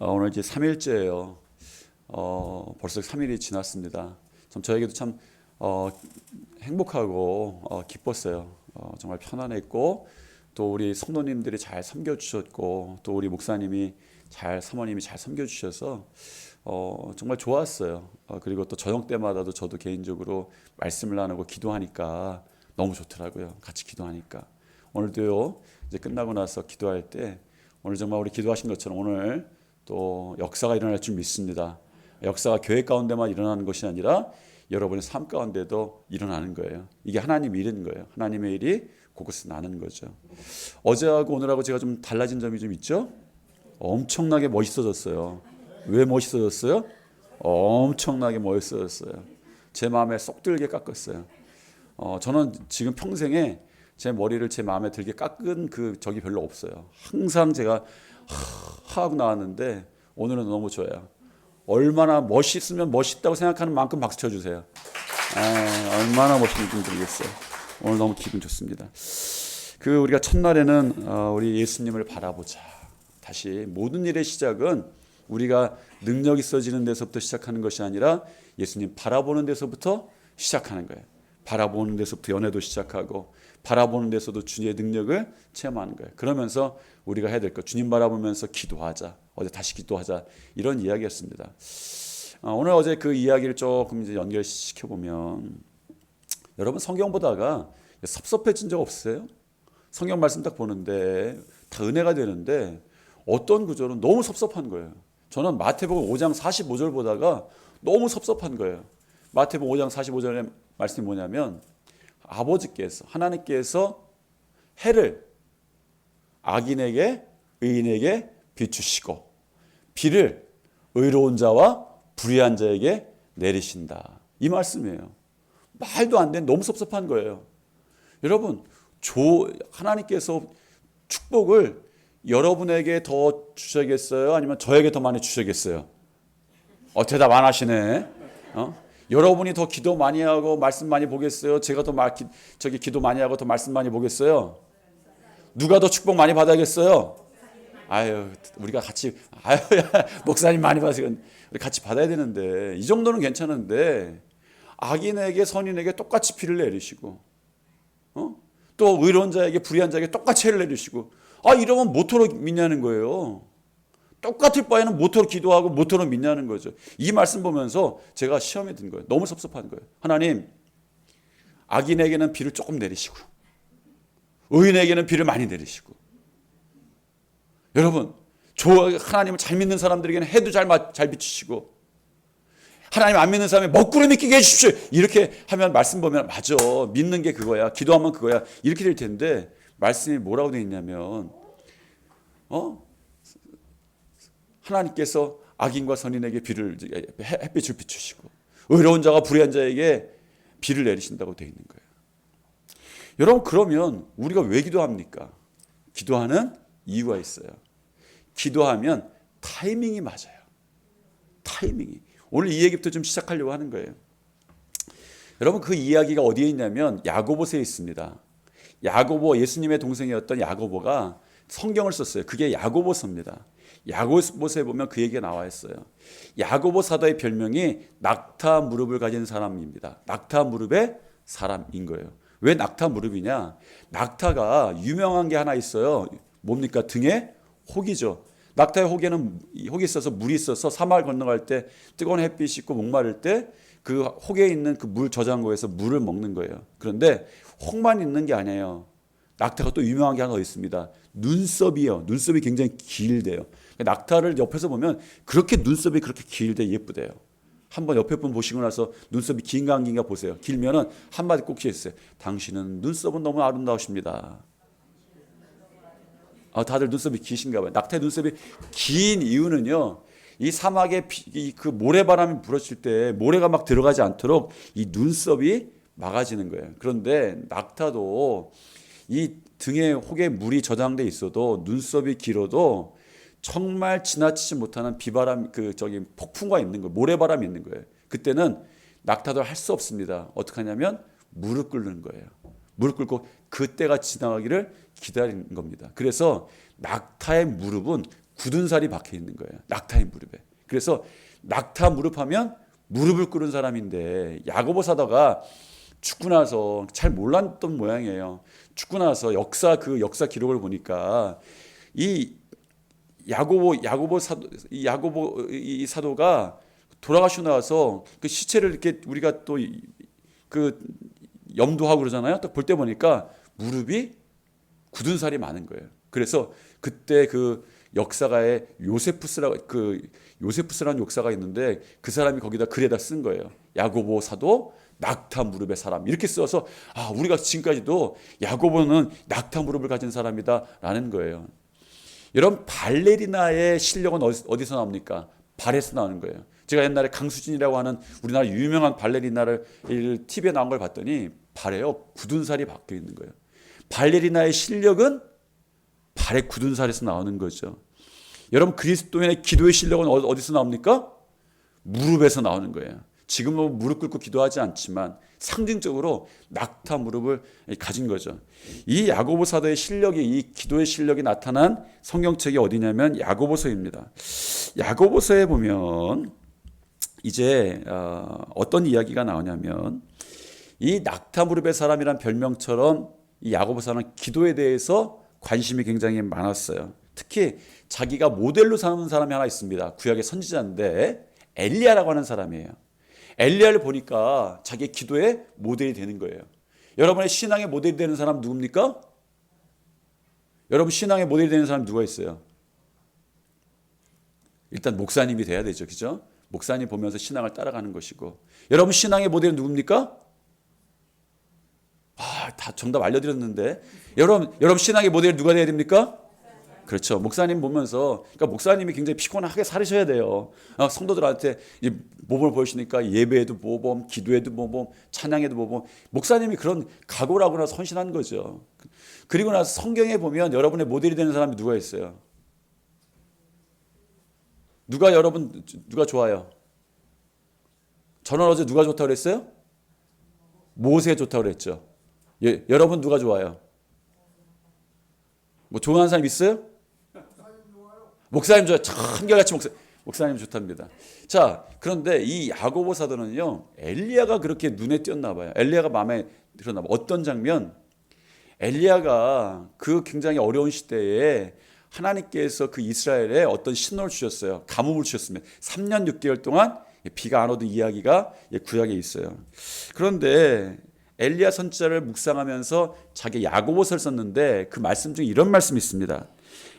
오늘 이제 3일째예요. 벌써 3일이 지났습니다. 참 저에게도 참 행복하고 기뻤어요. 정말 편안했고 또 우리 성도님들이 잘 섬겨주셨고 또 우리 목사님이 사모님이 잘 섬겨주셔서 정말 좋았어요. 그리고 또 저녁 때마다도 저도 개인적으로 말씀을 나누고 기도하니까 너무 좋더라고요. 같이 기도하니까. 오늘도요, 이제 끝나고 나서 기도할 때 오늘 정말 우리 기도하신 것처럼 오늘 또 역사가 일어날 줄 믿습니다. 역사가 교회 가운데만 일어나는 것이 아니라 여러분의 삶 가운데도 일어나는 거예요. 이게 하나님의 일인 거예요. 하나님의 일이 곳곳에 나는 거죠. 어제하고 오늘하고 제가 좀 달라진 점이 좀 있죠? 엄청나게 멋있어졌어요. 왜 멋있어졌어요? 엄청나게 멋있어졌어요. 제 마음에 쏙 들게 깎았어요. 저는 지금 평생에 제 머리를 제 마음에 들게 깎은 적이 별로 없어요. 항상 제가 하고 나왔는데 오늘은 너무 좋아요. 얼마나 멋있으면 멋있다고 생각하는 만큼 박수 쳐주세요. 얼마나 멋있는지 모르겠어요. 오늘 너무 기분 좋습니다. 우리가 첫날에는 우리 예수님을 바라보자. 다시 모든 일의 시작은 우리가 능력 있어지는 데서부터 시작하는 것이 아니라 예수님 바라보는 데서부터 시작하는 거예요. 바라보는 데서부터 연애도 시작하고 바라보는 데서도 주님의 능력을 체험하는 거예요. 그러면서 우리가 해야 될 것, 주님 바라보면서 기도하자. 어제 다시 기도하자. 이런 이야기였습니다. 오늘 어제 그 이야기를 조금 이제 연결시켜 보면 여러분 성경 보다가 섭섭해진 적 없으세요? 성경 말씀 딱 보는데 다 은혜가 되는데 어떤 구절은 너무 섭섭한 거예요. 저는 마태복음 5장 45절 보다가 너무 섭섭한 거예요. 마태복음 5장 45절의 말씀이 뭐냐면 아버지께서 하나님께서 해를 악인에게 의인에게 비추시고 비를 의로운 자와 불의한 자에게 내리신다. 이 말씀이에요. 말도 안 되는 너무 섭섭한 거예요. 여러분 하나님께서 축복을 여러분에게 더 주셔야겠어요? 아니면 저에게 더 많이 주셔야겠어요? 대답 안 하시네. 여러분이 더 기도 많이 하고 말씀 많이 보겠어요? 제가 더 기도 많이 하고 더 말씀 많이 보겠어요? 누가 더 축복 많이 받아야겠어요? 우리가 같이 목사님 많이 받으세요. 우리 같이 받아야 되는데 이 정도는 괜찮은데 악인에게 선인에게 똑같이 비를 내리시고 또 의로운 자에게 불의한 자에게 똑같이 해를 내리시고 이러면 모토로 믿냐는 거예요. 똑같을 바에는 모토로 기도하고 모토로 믿냐는 거죠. 이 말씀 보면서 제가 시험에 든 거예요. 너무 섭섭한 거예요. 하나님, 악인에게는 비를 조금 내리시고 의인에게는 비를 많이 내리시고 여러분 하나님을 잘 믿는 사람들에게는 해도 잘 비추시고 하나님 안 믿는 사람이 먹구름이 끼게 해주십시오. 이렇게 하면 말씀 보면 맞아. 믿는 게 그거야. 기도하면 그거야. 이렇게 될 텐데 말씀이 뭐라고 되어 있냐면 하나님께서 악인과 선인에게 햇빛을 비추시고 의로운 자가 불의한 자에게 비를 내리신다고 되어 있는 거예요. 여러분 그러면 우리가 왜 기도합니까? 기도하는 이유가 있어요. 기도하면 타이밍이 맞아요. 타이밍이. 오늘 이 얘기부터 좀 시작하려고 하는 거예요. 여러분 그 이야기가 어디에 있냐면 야고보서에 있습니다. 야고보 예수님의 동생이었던 야고보가 성경을 썼어요. 그게 야고보서입니다. 야고보서에 보면 그 얘기가 나와 있어요. 야고보 사도의 별명이 낙타 무릎을 가진 사람입니다. 낙타 무릎의 사람인 거예요. 왜 낙타 무릎이냐? 낙타가 유명한 게 하나 있어요. 뭡니까? 등에 혹이죠. 낙타의 혹이 있어서 물이 있어서 사막을 건너갈 때 뜨거운 햇빛이 있고 목마를 때 그 혹에 있는 그 물 저장고에서 물을 먹는 거예요. 그런데 혹만 있는 게 아니에요. 낙타가 또 유명한 게 하나 더 있습니다. 눈썹이요. 눈썹이 굉장히 길대요. 낙타를 옆에서 보면 그렇게 눈썹이 그렇게 길대 예쁘대요. 한번 옆에 분 보시고 나서 눈썹이 긴가 안 긴가 보세요. 길면은 한마디 꼭 해주세요. 당신은 눈썹은 너무 아름다우십니다. 다들 눈썹이 기신가 봐요. 낙타의 눈썹이 긴 이유는요. 이 사막에 그 모래바람이 불어칠 때 모래가 막 들어가지 않도록 이 눈썹이 막아지는 거예요. 그런데 낙타도 이 등에 혹에 물이 저장돼 있어도 눈썹이 길어도 정말 지나치지 못하는 비바람 폭풍과 있는 거예요. 모래바람이 있는 거예요. 그때는 낙타도 할 수 없습니다. 어떻게 하냐면 무릎 꿇는 거예요. 무릎 꿇고 그때가 지나가기를 기다리는 겁니다. 그래서 낙타의 무릎은 굳은 살이 박혀 있는 거예요. 낙타의 무릎에. 그래서 낙타 무릎하면 무릎을 꿇은 사람인데 야고보 사도가 죽고 나서 잘 몰랐던 모양이에요. 죽고 나서 역사 기록을 보니까 이 야고보 사도가 돌아가시고 나서 그 시체를 이렇게 우리가 또 그 염도하고 그러잖아요. 딱 볼 때 보니까 무릎이 굳은 살이 많은 거예요. 그래서 그때 그 역사가에 요세푸스라는 역사가 있는데 그 사람이 거기다 글에다 쓴 거예요. 야고보 사도 낙타 무릎의 사람 이렇게 써서 우리가 지금까지도 야고보는 낙타 무릎을 가진 사람이다라는 거예요. 여러분 발레리나의 실력은 어디서 나옵니까? 발에서 나오는 거예요. 제가 옛날에 강수진이라고 하는 우리나라 유명한 발레리나를 TV에 나온 걸 봤더니 발에요 굳은 살이 박혀 있는 거예요. 발레리나의 실력은 발에 굳은 살에서 나오는 거죠. 여러분 그리스도인의 기도의 실력은 어디서 나옵니까? 무릎에서 나오는 거예요. 지금은 무릎 꿇고 기도하지 않지만 상징적으로 낙타 무릎을 가진 거죠. 이 야고보 사도의 실력이 이 기도의 실력이 나타난 성경책이 어디냐면 야고보서입니다. 야고보서에 보면 이제 어떤 이야기가 나오냐면 이 낙타 무릎의 사람이란 별명처럼 이 야고보서는 기도에 대해서 관심이 굉장히 많았어요. 특히 자기가 모델로 삼은 사람이 하나 있습니다. 구약의 선지자인데 엘리야라고 하는 사람이에요. 엘리야를 보니까 자기 기도의 모델이 되는 거예요. 여러분의 신앙의 모델이 되는 사람 누굽니까? 여러분 신앙의 모델이 되는 사람 누가 있어요? 일단 목사님이 돼야 되죠. 그죠? 목사님 보면서 신앙을 따라가는 것이고. 여러분 신앙의 모델은 누굽니까? 다 정답 알려드렸는데. 여러분 신앙의 모델이 누가 돼야 됩니까? 그렇죠. 목사님 보면서, 그러니까 목사님이 굉장히 피곤하게 살으셔야 돼요. 성도들한테 모범을 보여주니까 예배에도 모범, 기도에도 모범, 찬양에도 모범. 목사님이 그런 각오를 하고 나서 헌신한 거죠. 그리고 나서 성경에 보면 여러분의 모델이 되는 사람이 누가 있어요? 누가 좋아요? 저는 어제 누가 좋다고 그랬어요? 모세 좋다고 그랬죠. 여러분 누가 좋아요? 뭐 좋아하는 사람 있어요? 목사님 좋아요. 한결같이 목사님 좋답니다. 자, 그런데 이 야고보 사도는요, 엘리야가 그렇게 눈에 띄었나 봐요. 엘리야가 마음에 들었나 봐요. 어떤 장면? 엘리야가 그 굉장히 어려운 시대에 하나님께서 그 이스라엘에 어떤 신호를 주셨어요. 가뭄을 주셨습니다. 3년 6개월 동안 비가 안 오던 이야기가 구약에 있어요. 그런데 엘리야 선지자를 묵상하면서 자기 야고보서를 썼는데 그 말씀 중에 이런 말씀이 있습니다.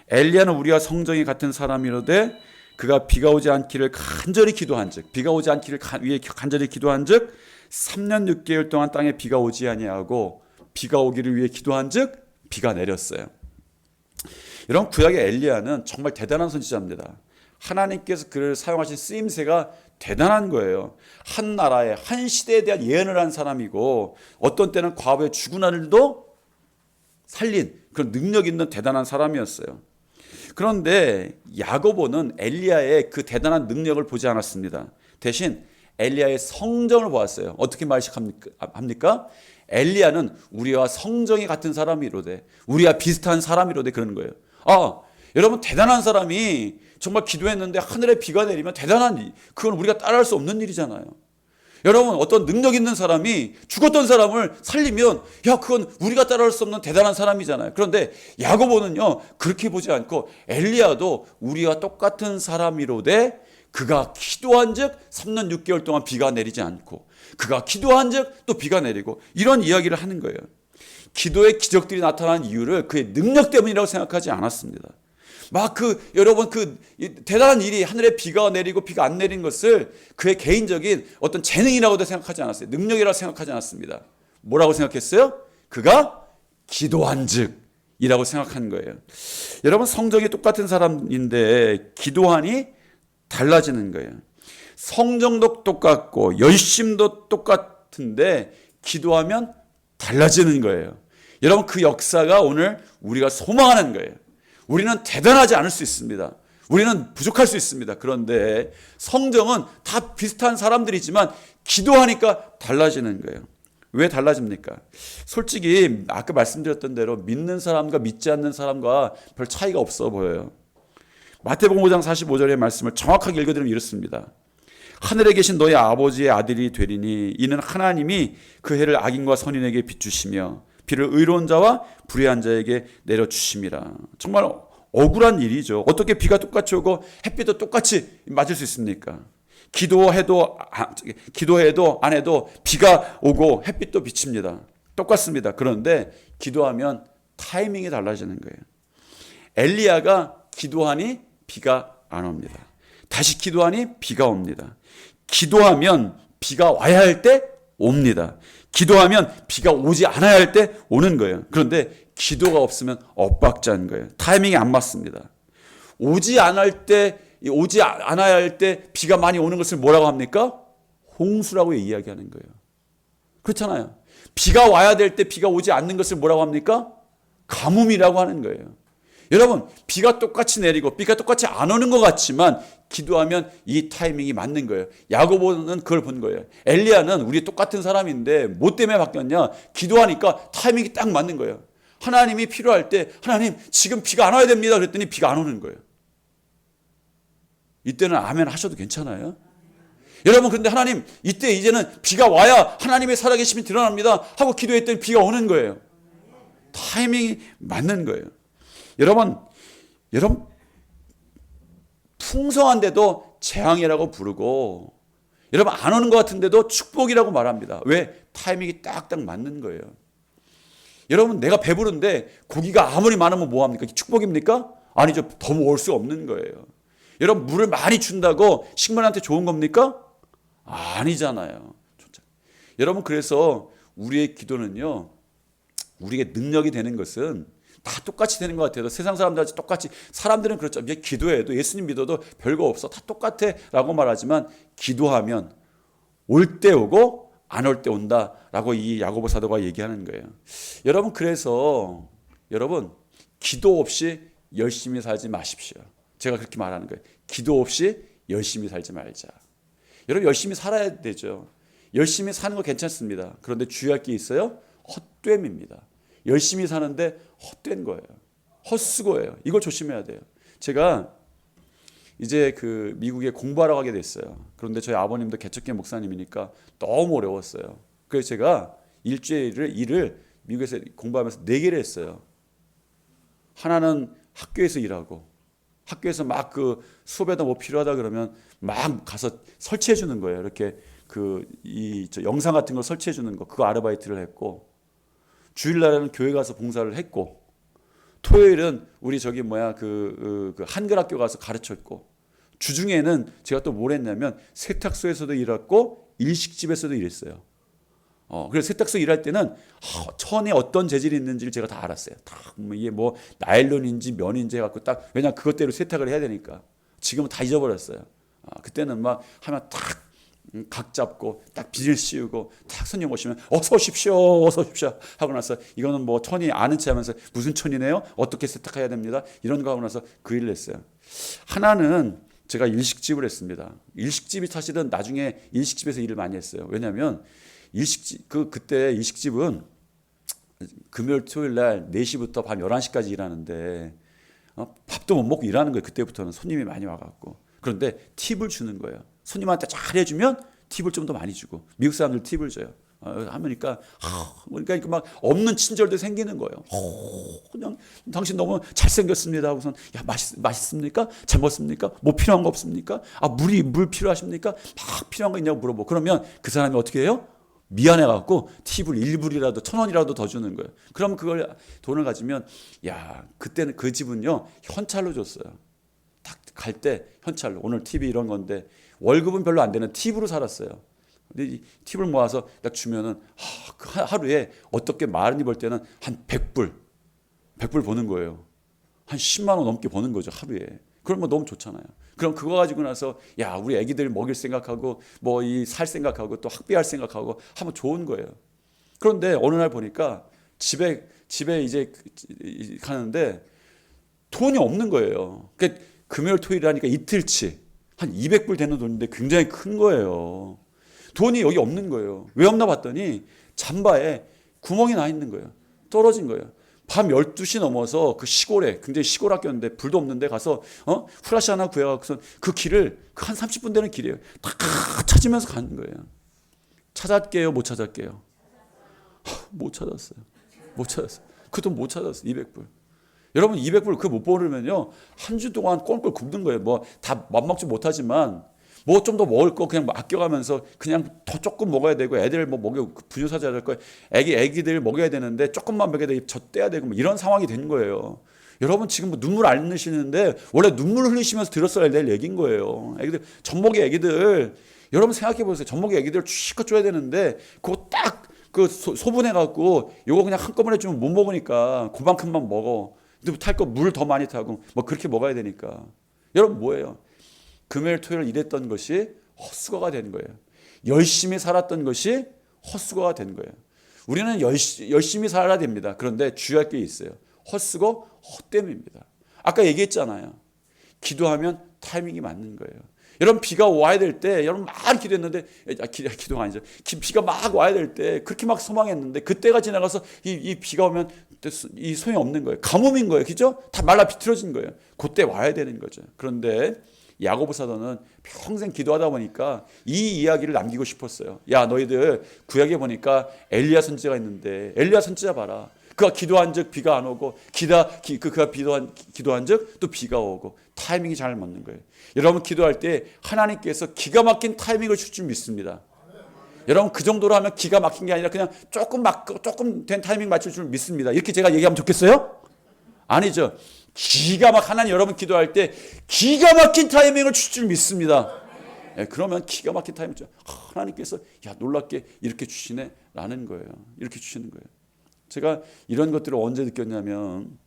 엘리야는 우리와 성정이 같은 사람이로되 그가 비가 오지 않기를 간절히 기도한즉, 비가 오지 않기를 위해 간절히 기도한즉 3년 6개월 동안 땅에 비가 오지 아니하고 비가 오기를 위해 기도한즉 비가 내렸어요. 여러분 구약의 엘리야는 정말 대단한 선지자입니다. 하나님께서 그를 사용하신 쓰임새가 대단한 거예요. 한 나라에 한 시대에 대한 예언을 한 사람이고 어떤 때는 과거에 죽은 아들도 살린 그런 능력 있는 대단한 사람이었어요. 그런데 야고보는 엘리야의 그 대단한 능력을 보지 않았습니다. 대신 엘리야의 성정을 보았어요. 어떻게 말식합니까? 엘리야는 우리와 성정이 같은 사람이로되, 우리와 비슷한 사람이로되 그러는 거예요. 여러분 대단한 사람이 정말 기도했는데 하늘에 비가 내리면 대단한 일, 그건 우리가 따라할 수 없는 일이잖아요. 여러분 어떤 능력 있는 사람이 죽었던 사람을 살리면 그건 우리가 따라할 수 없는 대단한 사람이잖아요. 그런데 야고보는요 그렇게 보지 않고 엘리야도 우리와 똑같은 사람이로되 그가 기도한즉 3년 6개월 동안 비가 내리지 않고 그가 기도한즉 또 비가 내리고 이런 이야기를 하는 거예요. 기도의 기적들이 나타난 이유를 그의 능력 때문이라고 생각하지 않았습니다. 여러분 대단한 일이 하늘에 비가 내리고 비가 안 내린 것을 그의 개인적인 어떤 재능이라고도 생각하지 않았어요. 능력이라고 생각하지 않았습니다. 뭐라고 생각했어요? 그가 기도한즉이라고 생각한 거예요. 여러분 성정이 똑같은 사람인데 기도하니 달라지는 거예요. 성정도 똑같고 열심도 똑같은데 기도하면 달라지는 거예요. 여러분 그 역사가 오늘 우리가 소망하는 거예요. 우리는 대단하지 않을 수 있습니다. 우리는 부족할 수 있습니다. 그런데 성정은 다 비슷한 사람들이지만 기도하니까 달라지는 거예요. 왜 달라집니까? 솔직히 아까 말씀드렸던 대로 믿는 사람과 믿지 않는 사람과 별 차이가 없어 보여요. 마태복음 5장 45절의 말씀을 정확하게 읽어드리면 이렇습니다. 하늘에 계신 너희 아버지의 아들이 되리니 이는 하나님이 그 해를 악인과 선인에게 비추시며 비를 의로운 자와 불의한 자에게 내려주심이라. 정말 억울한 일이죠. 어떻게 비가 똑같이 오고 햇빛도 똑같이 맞을 수 있습니까? 기도해도 안 해도 비가 오고 햇빛도 비칩니다. 똑같습니다. 그런데 기도하면 타이밍이 달라지는 거예요. 엘리야가 기도하니 비가 안 옵니다. 다시 기도하니 비가 옵니다. 기도하면 비가 와야 할 때 옵니다. 기도하면 비가 오지 않아야 할 때 오는 거예요. 그런데 기도가 없으면 엇박자인 거예요. 타이밍이 안 맞습니다. 오지 않아야 할 때 비가 많이 오는 것을 뭐라고 합니까? 홍수라고 이야기하는 거예요. 그렇잖아요. 비가 와야 될 때 비가 오지 않는 것을 뭐라고 합니까? 가뭄이라고 하는 거예요. 여러분, 비가 똑같이 내리고 비가 똑같이 안 오는 것 같지만 기도하면 이 타이밍이 맞는 거예요. 야고보는 그걸 본 거예요. 엘리야는 우리 똑같은 사람인데 뭐 때문에 바뀌었냐? 기도하니까 타이밍이 딱 맞는 거예요. 하나님이 필요할 때 하나님 지금 비가 안 와야 됩니다. 그랬더니 비가 안 오는 거예요. 이때는 아멘 하셔도 괜찮아요. 여러분, 그런데 하나님 이때 이제는 비가 와야 하나님의 살아계심이 드러납니다 하고 기도했더니 비가 오는 거예요. 타이밍이 맞는 거예요. 여러분 풍성한데도 재앙이라고 부르고 여러분 안 오는 것 같은데도 축복이라고 말합니다. 왜? 타이밍이 딱딱 맞는 거예요. 여러분, 내가 배부른데 고기가 아무리 많으면 뭐합니까? 축복입니까? 아니죠. 더 먹을 수 없는 거예요. 여러분, 물을 많이 준다고 식물한테 좋은 겁니까? 아니잖아요. 여러분, 그래서 우리의 기도는요, 우리에게 능력이 되는 것은 다 똑같이 되는 것 같아요. 세상 사람들한테 똑같이, 사람들은 그렇죠. 이제 기도해도 예수님 믿어도 별거 없어. 다 똑같아 라고 말하지만 기도하면 올 때 오고 안 올 때 온다 라고 이 야고보 사도가 얘기하는 거예요. 여러분, 그래서 여러분 기도 없이 열심히 살지 마십시오. 제가 그렇게 말하는 거예요. 기도 없이 열심히 살지 말자. 여러분, 열심히 살아야 되죠. 열심히 사는 거 괜찮습니다. 그런데 주의할 게 있어요. 헛됨입니다. 열심히 사는데 헛된 거예요. 헛수고예요. 이걸 조심해야 돼요. 제가 이제 그 미국에 공부하러 가게 됐어요. 그런데 저희 아버님도 개척교 목사님이니까 너무 어려웠어요. 그래서 제가 일을 미국에서 공부하면서 4개를 했어요. 하나는 학교에서 일하고, 학교에서 막 그 수업에다 뭐 필요하다 그러면 막 가서 설치해 주는 거예요. 이렇게 저 영상 같은 걸 설치해 주는 거, 그거 아르바이트를 했고, 주일날에는 교회 가서 봉사를 했고, 토요일은 우리 그 한글학교 가서 가르쳤고, 주중에는 제가 또 뭘 했냐면 세탁소에서도 일했고 일식집에서도 일했어요. 그래서 세탁소 일할 때는 천에 어떤 재질이 있는지를 제가 다 알았어요. 이게 뭐 나일론인지 면인지 해갖고 딱, 왜냐면 그것대로 세탁을 해야 되니까. 지금은 다 잊어버렸어요. 그때는 막 하면 딱 각 잡고 딱 비닐 씌우고 딱 손님 오시면 어서 오십시오 하고 나서 이거는 뭐 천이 아는 체 하면서 무슨 천이네요? 어떻게 세탁해야 됩니다. 이런 거 하고 나서 그 일을 했어요. 하나는 제가 일식집을 했습니다. 일식집이 사실은 나중에 일식집에서 일을 많이 했어요. 왜냐하면 그때 일식집은 금요일 토요일 날 4시부터 밤 11시까지 일하는데 밥도 못 먹고 일하는 거예요. 그때부터는 손님이 많이 와갖고. 그런데 팁을 주는 거예요. 손님한테 잘 해주면 팁을 좀 더 많이 주고, 미국 사람들 팁을 줘요. 하니까 그러니까 막 없는 친절도 생기는 거예요. 그냥 당신 너무 잘생겼습니다 하고선, 야, 맛있습니까? 잘 먹습니까? 뭐 필요한 거 없습니까? 물 필요하십니까? 막 필요한 거 있냐고 물어보고, 그러면 그 사람이 어떻게 해요? 미안해갖고 팁을 1불이라도 1,000원이라도 더 주는 거예요. 그럼 그걸 돈을 가지면, 야, 그때는 그 집은요 현찰로 줬어요. 딱 갈 때 현찰로, 오늘 팁이 이런 건데, 월급은 별로 안 되는 팁으로 살았어요. 근데 이 팁을 모아서 딱 주면은 하루에 어떻게 많이 벌 때는 한 100불 버는 거예요. 한 10만 원 넘게 버는 거죠, 하루에. 그러면 너무 좋잖아요. 그럼 그거 가지고 나서, 야, 우리 애기들 먹일 생각하고 뭐 이 살 생각하고 또 학비할 생각하고 하면 좋은 거예요. 그런데 어느 날 보니까 집에 이제 가는데 돈이 없는 거예요. 그러니까 금요일 토요일 하니까 이틀치 한 200불 되는 돈인데 굉장히 큰 거예요. 돈이 여기 없는 거예요. 왜 없나 봤더니 잠바에 구멍이 나 있는 거예요. 떨어진 거예요. 밤 12시 넘어서 그 시골에, 굉장히 시골 학교였는데 불도 없는데 가서 후라시 하나 구해갖고서 그 길을 한 30분 되는 길이에요. 다 찾으면서 가는 거예요. 찾았게요, 못 찾았게요? 못 찾았어요. 못 찾았어요. 그 돈 못 찾았어요. 200불. 여러분 200불 그거 못 벌으면요 한 주 동안 꼴꼴 굶는 거예요. 뭐 다 맘먹지 못하지만 뭐 좀 더 먹을 거 그냥 아껴가면서 그냥 더 조금 먹어야 되고 애들 뭐 먹여 분유 사줘야 될 거 애기들 먹여야 되는데 조금만 먹여야 돼 젖 떼야 되고 뭐 이런 상황이 된 거예요. 여러분 지금 뭐 눈물 안 흘리시는데 원래 눈물 흘리시면서 들었어야 될 얘기인 거예요. 애기들 젖먹이 애기들 여러분 생각해 보세요. 젖먹이 애기들 취껏 줘야 되는데 그거 딱 그 소분해 갖고 요거 그냥 한꺼번에 주면 못 먹으니까 그만큼만 먹어. 근데 탈 거 물 더 많이 타고 뭐 그렇게 먹어야 되니까. 여러분 뭐예요? 금요일 토요일 일했던 것이 헛수고가 된 거예요. 열심히 살았던 것이 헛수고가 된 거예요. 우리는 열심히 살아야 됩니다. 그런데 주의할 게 있어요. 헛수고 헛됨입니다. 아까 얘기했잖아요. 기도하면 타이밍이 맞는 거예요. 여러분 비가 와야 될 때 여러분 막 기도했는데 기도가 아니죠. 비가 막 와야 될 때 그렇게 막 소망했는데 그때가 지나가서 이 비가 오면 이 소용이 없는 거예요. 가뭄인 거예요. 그죠? 다 말라 비틀어진 거예요. 그때 와야 되는 거죠. 그런데 야고보 사도는 평생 기도하다 보니까 이 이야기를 남기고 싶었어요. 야 너희들 구약에 보니까 엘리야 선지자가 있는데 엘리야 선지자 봐라. 그가 기도한즉 비가 안 오고 그가 기도한즉 또 비가 오고 타이밍이 잘 맞는 거예요. 여러분 기도할 때 하나님께서 기가 막힌 타이밍을 줄 줄 믿습니다. 여러분 그 정도로 하면 기가 막힌 게 아니라 그냥 조금 된 타이밍 맞출 줄 믿습니다. 이렇게 제가 얘기하면 좋겠어요? 아니죠. 기가 막 하나님 여러분 기도할 때 기가 막힌 타이밍을 줄 줄 믿습니다. 예, 그러면 기가 막힌 타이밍 하나님께서 야 놀랍게 이렇게 주시네 라는 거예요. 이렇게 주시는 거예요. 제가 이런 것들을 언제 느꼈냐면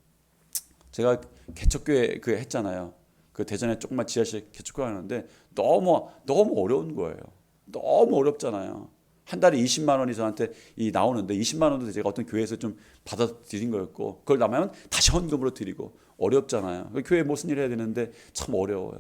제가 개척교회 그 했잖아요. 그 대전에 조그만 지하실 개척교회 하는데 너무 어려운 거예요. 너무 어렵잖아요. 한 달에 20만 원이 저한테 나오는데 20만 원도 제가 어떤 교회에서 좀 받아들인 거였고 그걸 남으면 다시 헌금으로 드리고 어렵잖아요. 교회에 무슨 일 해야 되는데 참 어려워요.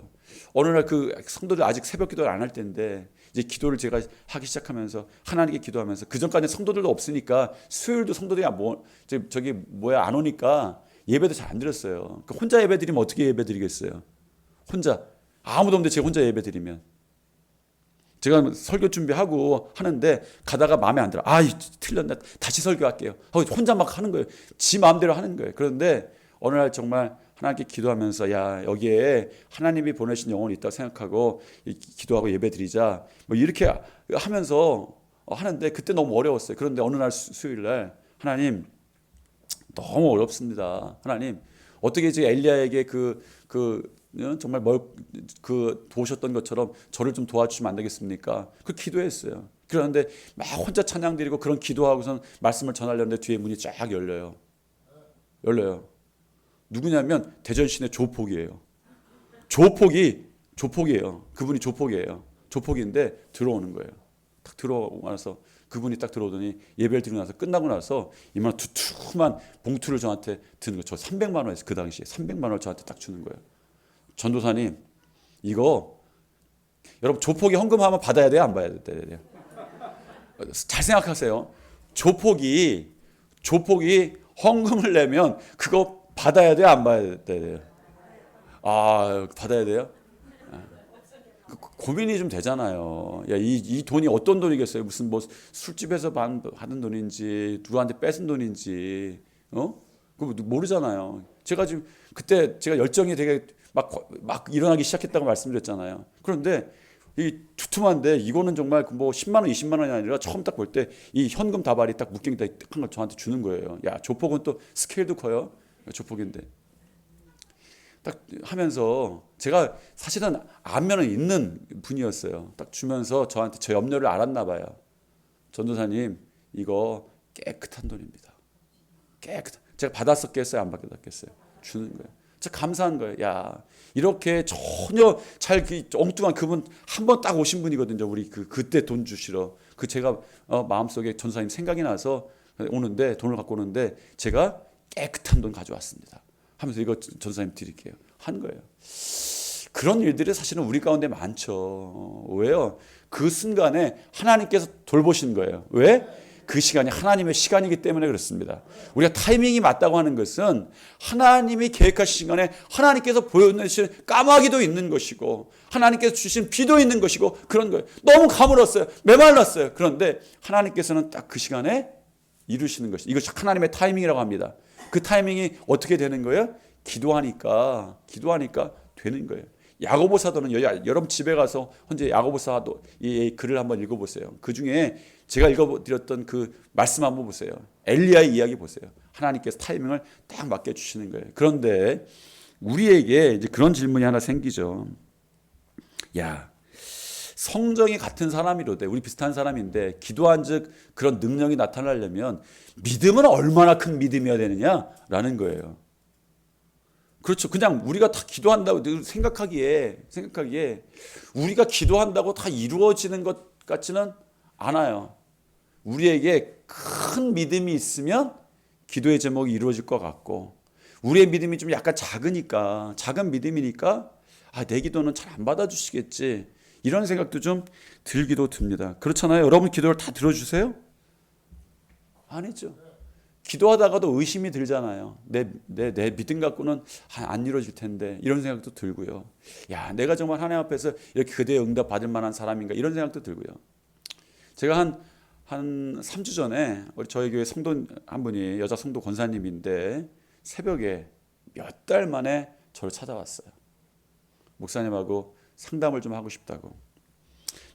어느 날 그 성도들 아직 새벽 기도를 안 할 때인데 이제 기도를 제가 하기 시작하면서 하나님께 기도하면서 그 전까지는 성도들도 없으니까 수요일도 성도들이 안 오니까 예배도 잘 안 드렸어요. 혼자 예배 드리면 어떻게 예배 드리겠어요? 혼자 아무도 없는데 제가 혼자 예배 드리면 제가 설교 준비하고 하는데 가다가 마음에 안 들어. 틀렸네. 다시 설교할게요. 혼자 막 하는 거예요. 지 마음대로 하는 거예요. 그런데 어느 날 정말 하나님께 기도하면서 야 여기에 하나님이 보내신 영혼이 있다고 생각하고 기도하고 예배 드리자. 뭐 이렇게 하면서 하는데 그때 너무 어려웠어요. 그런데 어느 날 수요일 날 하나님 너무 어렵습니다. 하나님 어떻게 이제 엘리야에게 정말 도우셨던 것처럼 저를 좀 도와주시면 안 되겠습니까? 그 기도했어요. 그런데 막 혼자 찬양 드리고 그런 기도하고선 말씀을 전하려는데 뒤에 문이 쫙 열려요. 누구냐면 대전 시내 조폭이에요. 조폭이에요. 그분이 조폭이에요. 조폭인데 들어오는 거예요. 딱 들어와서 그분이 딱 들어오더니 예배를 드리고 나서 끝나고 나서 이만 두툼한 봉투를 저한테 드는 거예요. 저 300만 원에서 그 당시에 300만 원을 저한테 딱 주는 거예요. 전도사님 이거 여러분 조폭이 헌금하면 받아야 돼요? 안 받아야 돼요? 잘 생각하세요. 조폭이 헌금을 내면 그거 받아야 돼요? 안 받아야 돼요? 받아야 돼요? 고민이 좀 되잖아요. 야, 이 돈이 어떤 돈이겠어요? 무슨 뭐 술집에서 받은 돈인지 누구한테 뺏은 돈인지 그거 모르잖아요. 제가 지금 그때 제가 열정이 되게 막 일어나기 시작했다고 말씀드렸잖아요. 그런데 이 두툼한데 이거는 정말 뭐 10만 원, 20만 원이 아니라 처음 딱 볼 때 이 현금 다발이 딱 묶인 게 한 걸 저한테 주는 거예요. 야, 조폭은 또 스케일도 커요. 조폭인데. 딱 하면서 제가 사실은 안면은 있는 분이었어요. 딱 주면서 저한테 제 염려를 알았나 봐요. 전도사님 이거 깨끗한 돈입니다. 깨끗한. 제가 받았었겠어요? 안 받았겠어요? 주는 거예요. 진짜 감사한 거예요. 야 이렇게 전혀 엉뚱한 그분 한 번 딱 오신 분이거든요. 우리 그때 돈 주시러. 제가 마음속에 전도사님 생각이 나서 오는데 돈을 갖고 오는데 제가 깨끗한 돈 가져왔습니다. 하면서 이거 전도사님 드릴게요. 한 거예요. 그런 일들이 사실은 우리 가운데 많죠. 왜요? 그 순간에 하나님께서 돌보신 거예요. 왜? 그 시간이 하나님의 시간이기 때문에 그렇습니다. 우리가 타이밍이 맞다고 하는 것은 하나님이 계획하신 시간에 하나님께서 보여주신 까마귀도 있는 것이고 하나님께서 주신 비도 있는 것이고 그런 거예요. 너무 가물었어요. 메말랐어요. 그런데 하나님께서는 딱 그 시간에 이루시는 것이, 이것이 하나님의 타이밍이라고 합니다. 그 타이밍이 어떻게 되는 거예요? 기도하니까 되는 거예요. 야고보 사도는 여러분 집에 가서 현재 야고보 사도 이 글을 한번 읽어보세요. 그 중에 제가 읽어드렸던 그 말씀 한번 보세요. 엘리야의 이야기 보세요. 하나님께서 타이밍을 딱 맞게 주시는 거예요. 그런데 우리에게 이제 그런 질문이 하나 생기죠. 야, 성정이 같은 사람이로되 우리 비슷한 사람인데 기도한즉 그런 능력이 나타나려면 믿음은 얼마나 큰 믿음이어야 되느냐라는 거예요. 그렇죠. 그냥 우리가 다 기도한다고 생각하기에 우리가 기도한다고 다 이루어지는 것 같지는 않아요. 우리에게 큰 믿음이 있으면 기도의 제목이 이루어질 것 같고, 우리의 믿음이 좀 약간 작은 믿음이니까 내 기도는 잘 안 받아주시겠지, 이런 생각도 좀 들기도 듭니다. 그렇잖아요. 여러분 기도를 다 들어주세요? 아니죠. 기도하다가도 의심이 들잖아요. 내 믿음 갖고는 안 이루어질 텐데, 이런 생각도 들고요. 야, 내가 정말 하나님 앞에서 이렇게 그대의 응답 받을 만한 사람인가, 이런 생각도 들고요. 제가 한 3주 전에 우리 저희 교회 성도 한 분이 여자 성도 권사님인데 새벽에 몇 달 만에 저를 찾아왔어요. 목사님하고 상담을 좀 하고 싶다고.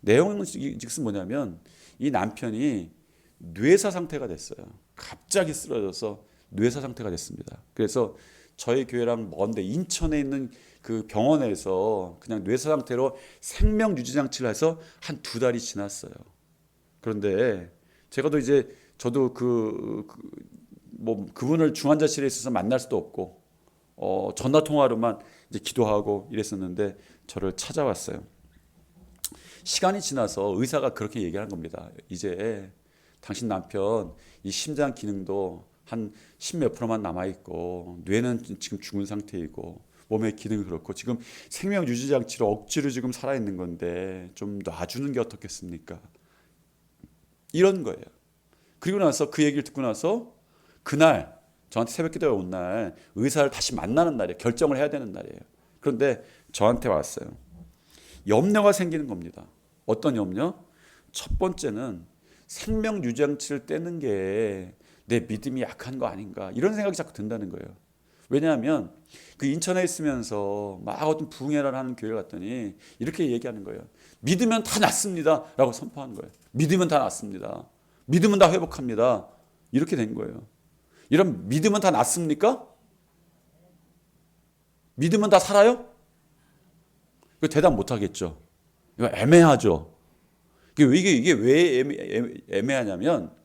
내용은 즉슨 뭐냐면 이 남편이 뇌사 상태가 됐어요. 갑자기 쓰러져서 뇌사 상태가 됐습니다. 그래서 저희 교회랑 먼데 인천에 있는 그 병원에서 그냥 뇌사 상태로 생명 유지 장치를 해서 한 2달이 지났어요. 그런데 저도 그분을 중환자실에 있어서 만날 수도 없고 전화 통화로만 이제 기도하고 이랬었는데 저를 찾아왔어요. 시간이 지나서 의사가 그렇게 얘기하는 겁니다. 이제 당신 남편 이 심장 기능도 한 10몇 프로만 남아있고 뇌는 지금 죽은 상태이고 몸의 기능이 그렇고 지금 생명 유지 장치로 억지로 지금 살아있는 건데 좀 놔주는 게 어떻겠습니까? 이런 거예요. 그리고 나서 그 얘기를 듣고 나서 그날 저한테 새벽 기도에 온 날 의사를 다시 만나는 날이에요. 결정을 해야 되는 날이에요. 그런데 저한테 왔어요. 염려가 생기는 겁니다. 어떤 염려? 첫 번째는 생명 유지장치를 떼는 게 내 믿음이 약한 거 아닌가, 이런 생각이 자꾸 든다는 거예요. 왜냐하면 그 인천에 있으면서 막 어떤 부흥회를 하는 교회를 갔더니 이렇게 얘기하는 거예요. 믿으면 다 낫습니다 라고 선포하는 거예요. 믿으면 다 낫습니다. 믿으면 다 회복합니다. 이렇게 된 거예요. 이런 믿으면 다 낫습니까? 믿으면 다 살아요? 이거 대답 못 하겠죠. 이거 애매하죠. 이게 왜 애매하냐면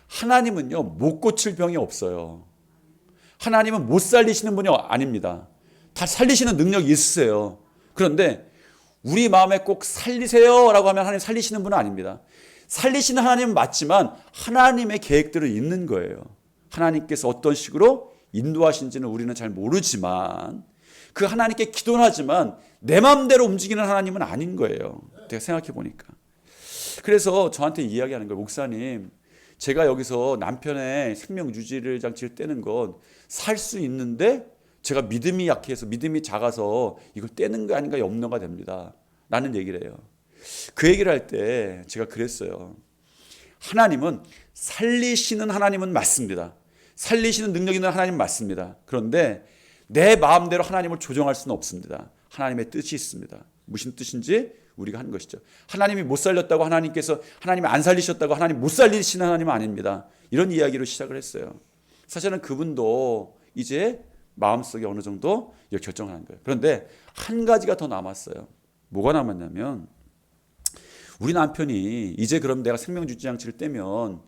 하나님은요 못 고칠 병이 없어요. 하나님은 못 살리시는 분이 아닙니다. 다 살리시는 능력이 있으세요. 그런데 우리 마음에 꼭 살리세요라고 하면 하나님 살리시는 분은 아닙니다. 살리시는 하나님은 맞지만 하나님의 계획들은 있는 거예요. 하나님께서 어떤 식으로 인도하신지는 우리는 잘 모르지만 그 하나님께 기도는 하지만 내 마음대로 움직이는 하나님은 아닌 거예요. 제가 생각해 보니까. 그래서 저한테 이야기하는 거예요. 목사님, 제가 여기서 남편의 생명 유지를 장치를 떼는 건 살 수 있는데 제가 믿음이 약해서 믿음이 작아서 이걸 떼는 거 아닌가 염려가 됩니다. 라는 얘기를 해요. 그 얘기를 할 때 제가 그랬어요. 하나님은 살리시는 하나님은 맞습니다. 살리시는 능력 있는 하나님은 맞습니다. 그런데 내 마음대로 하나님을 조정할 수는 없습니다. 하나님의 뜻이 있습니다. 무슨 뜻인지 우리가 하는 것이죠. 하나님이 못 살렸다고 하나님이 안 살리셨다고 하나님 못 살리시는 하나님은 아닙니다. 이런 이야기로 시작을 했어요. 사실은 그분도 이제 마음속에 어느 정도 결정을 한 거예요. 그런데 한 가지가 더 남았어요. 뭐가 남았냐면 우리 남편이 이제 그럼 내가 생명유지장치를 떼면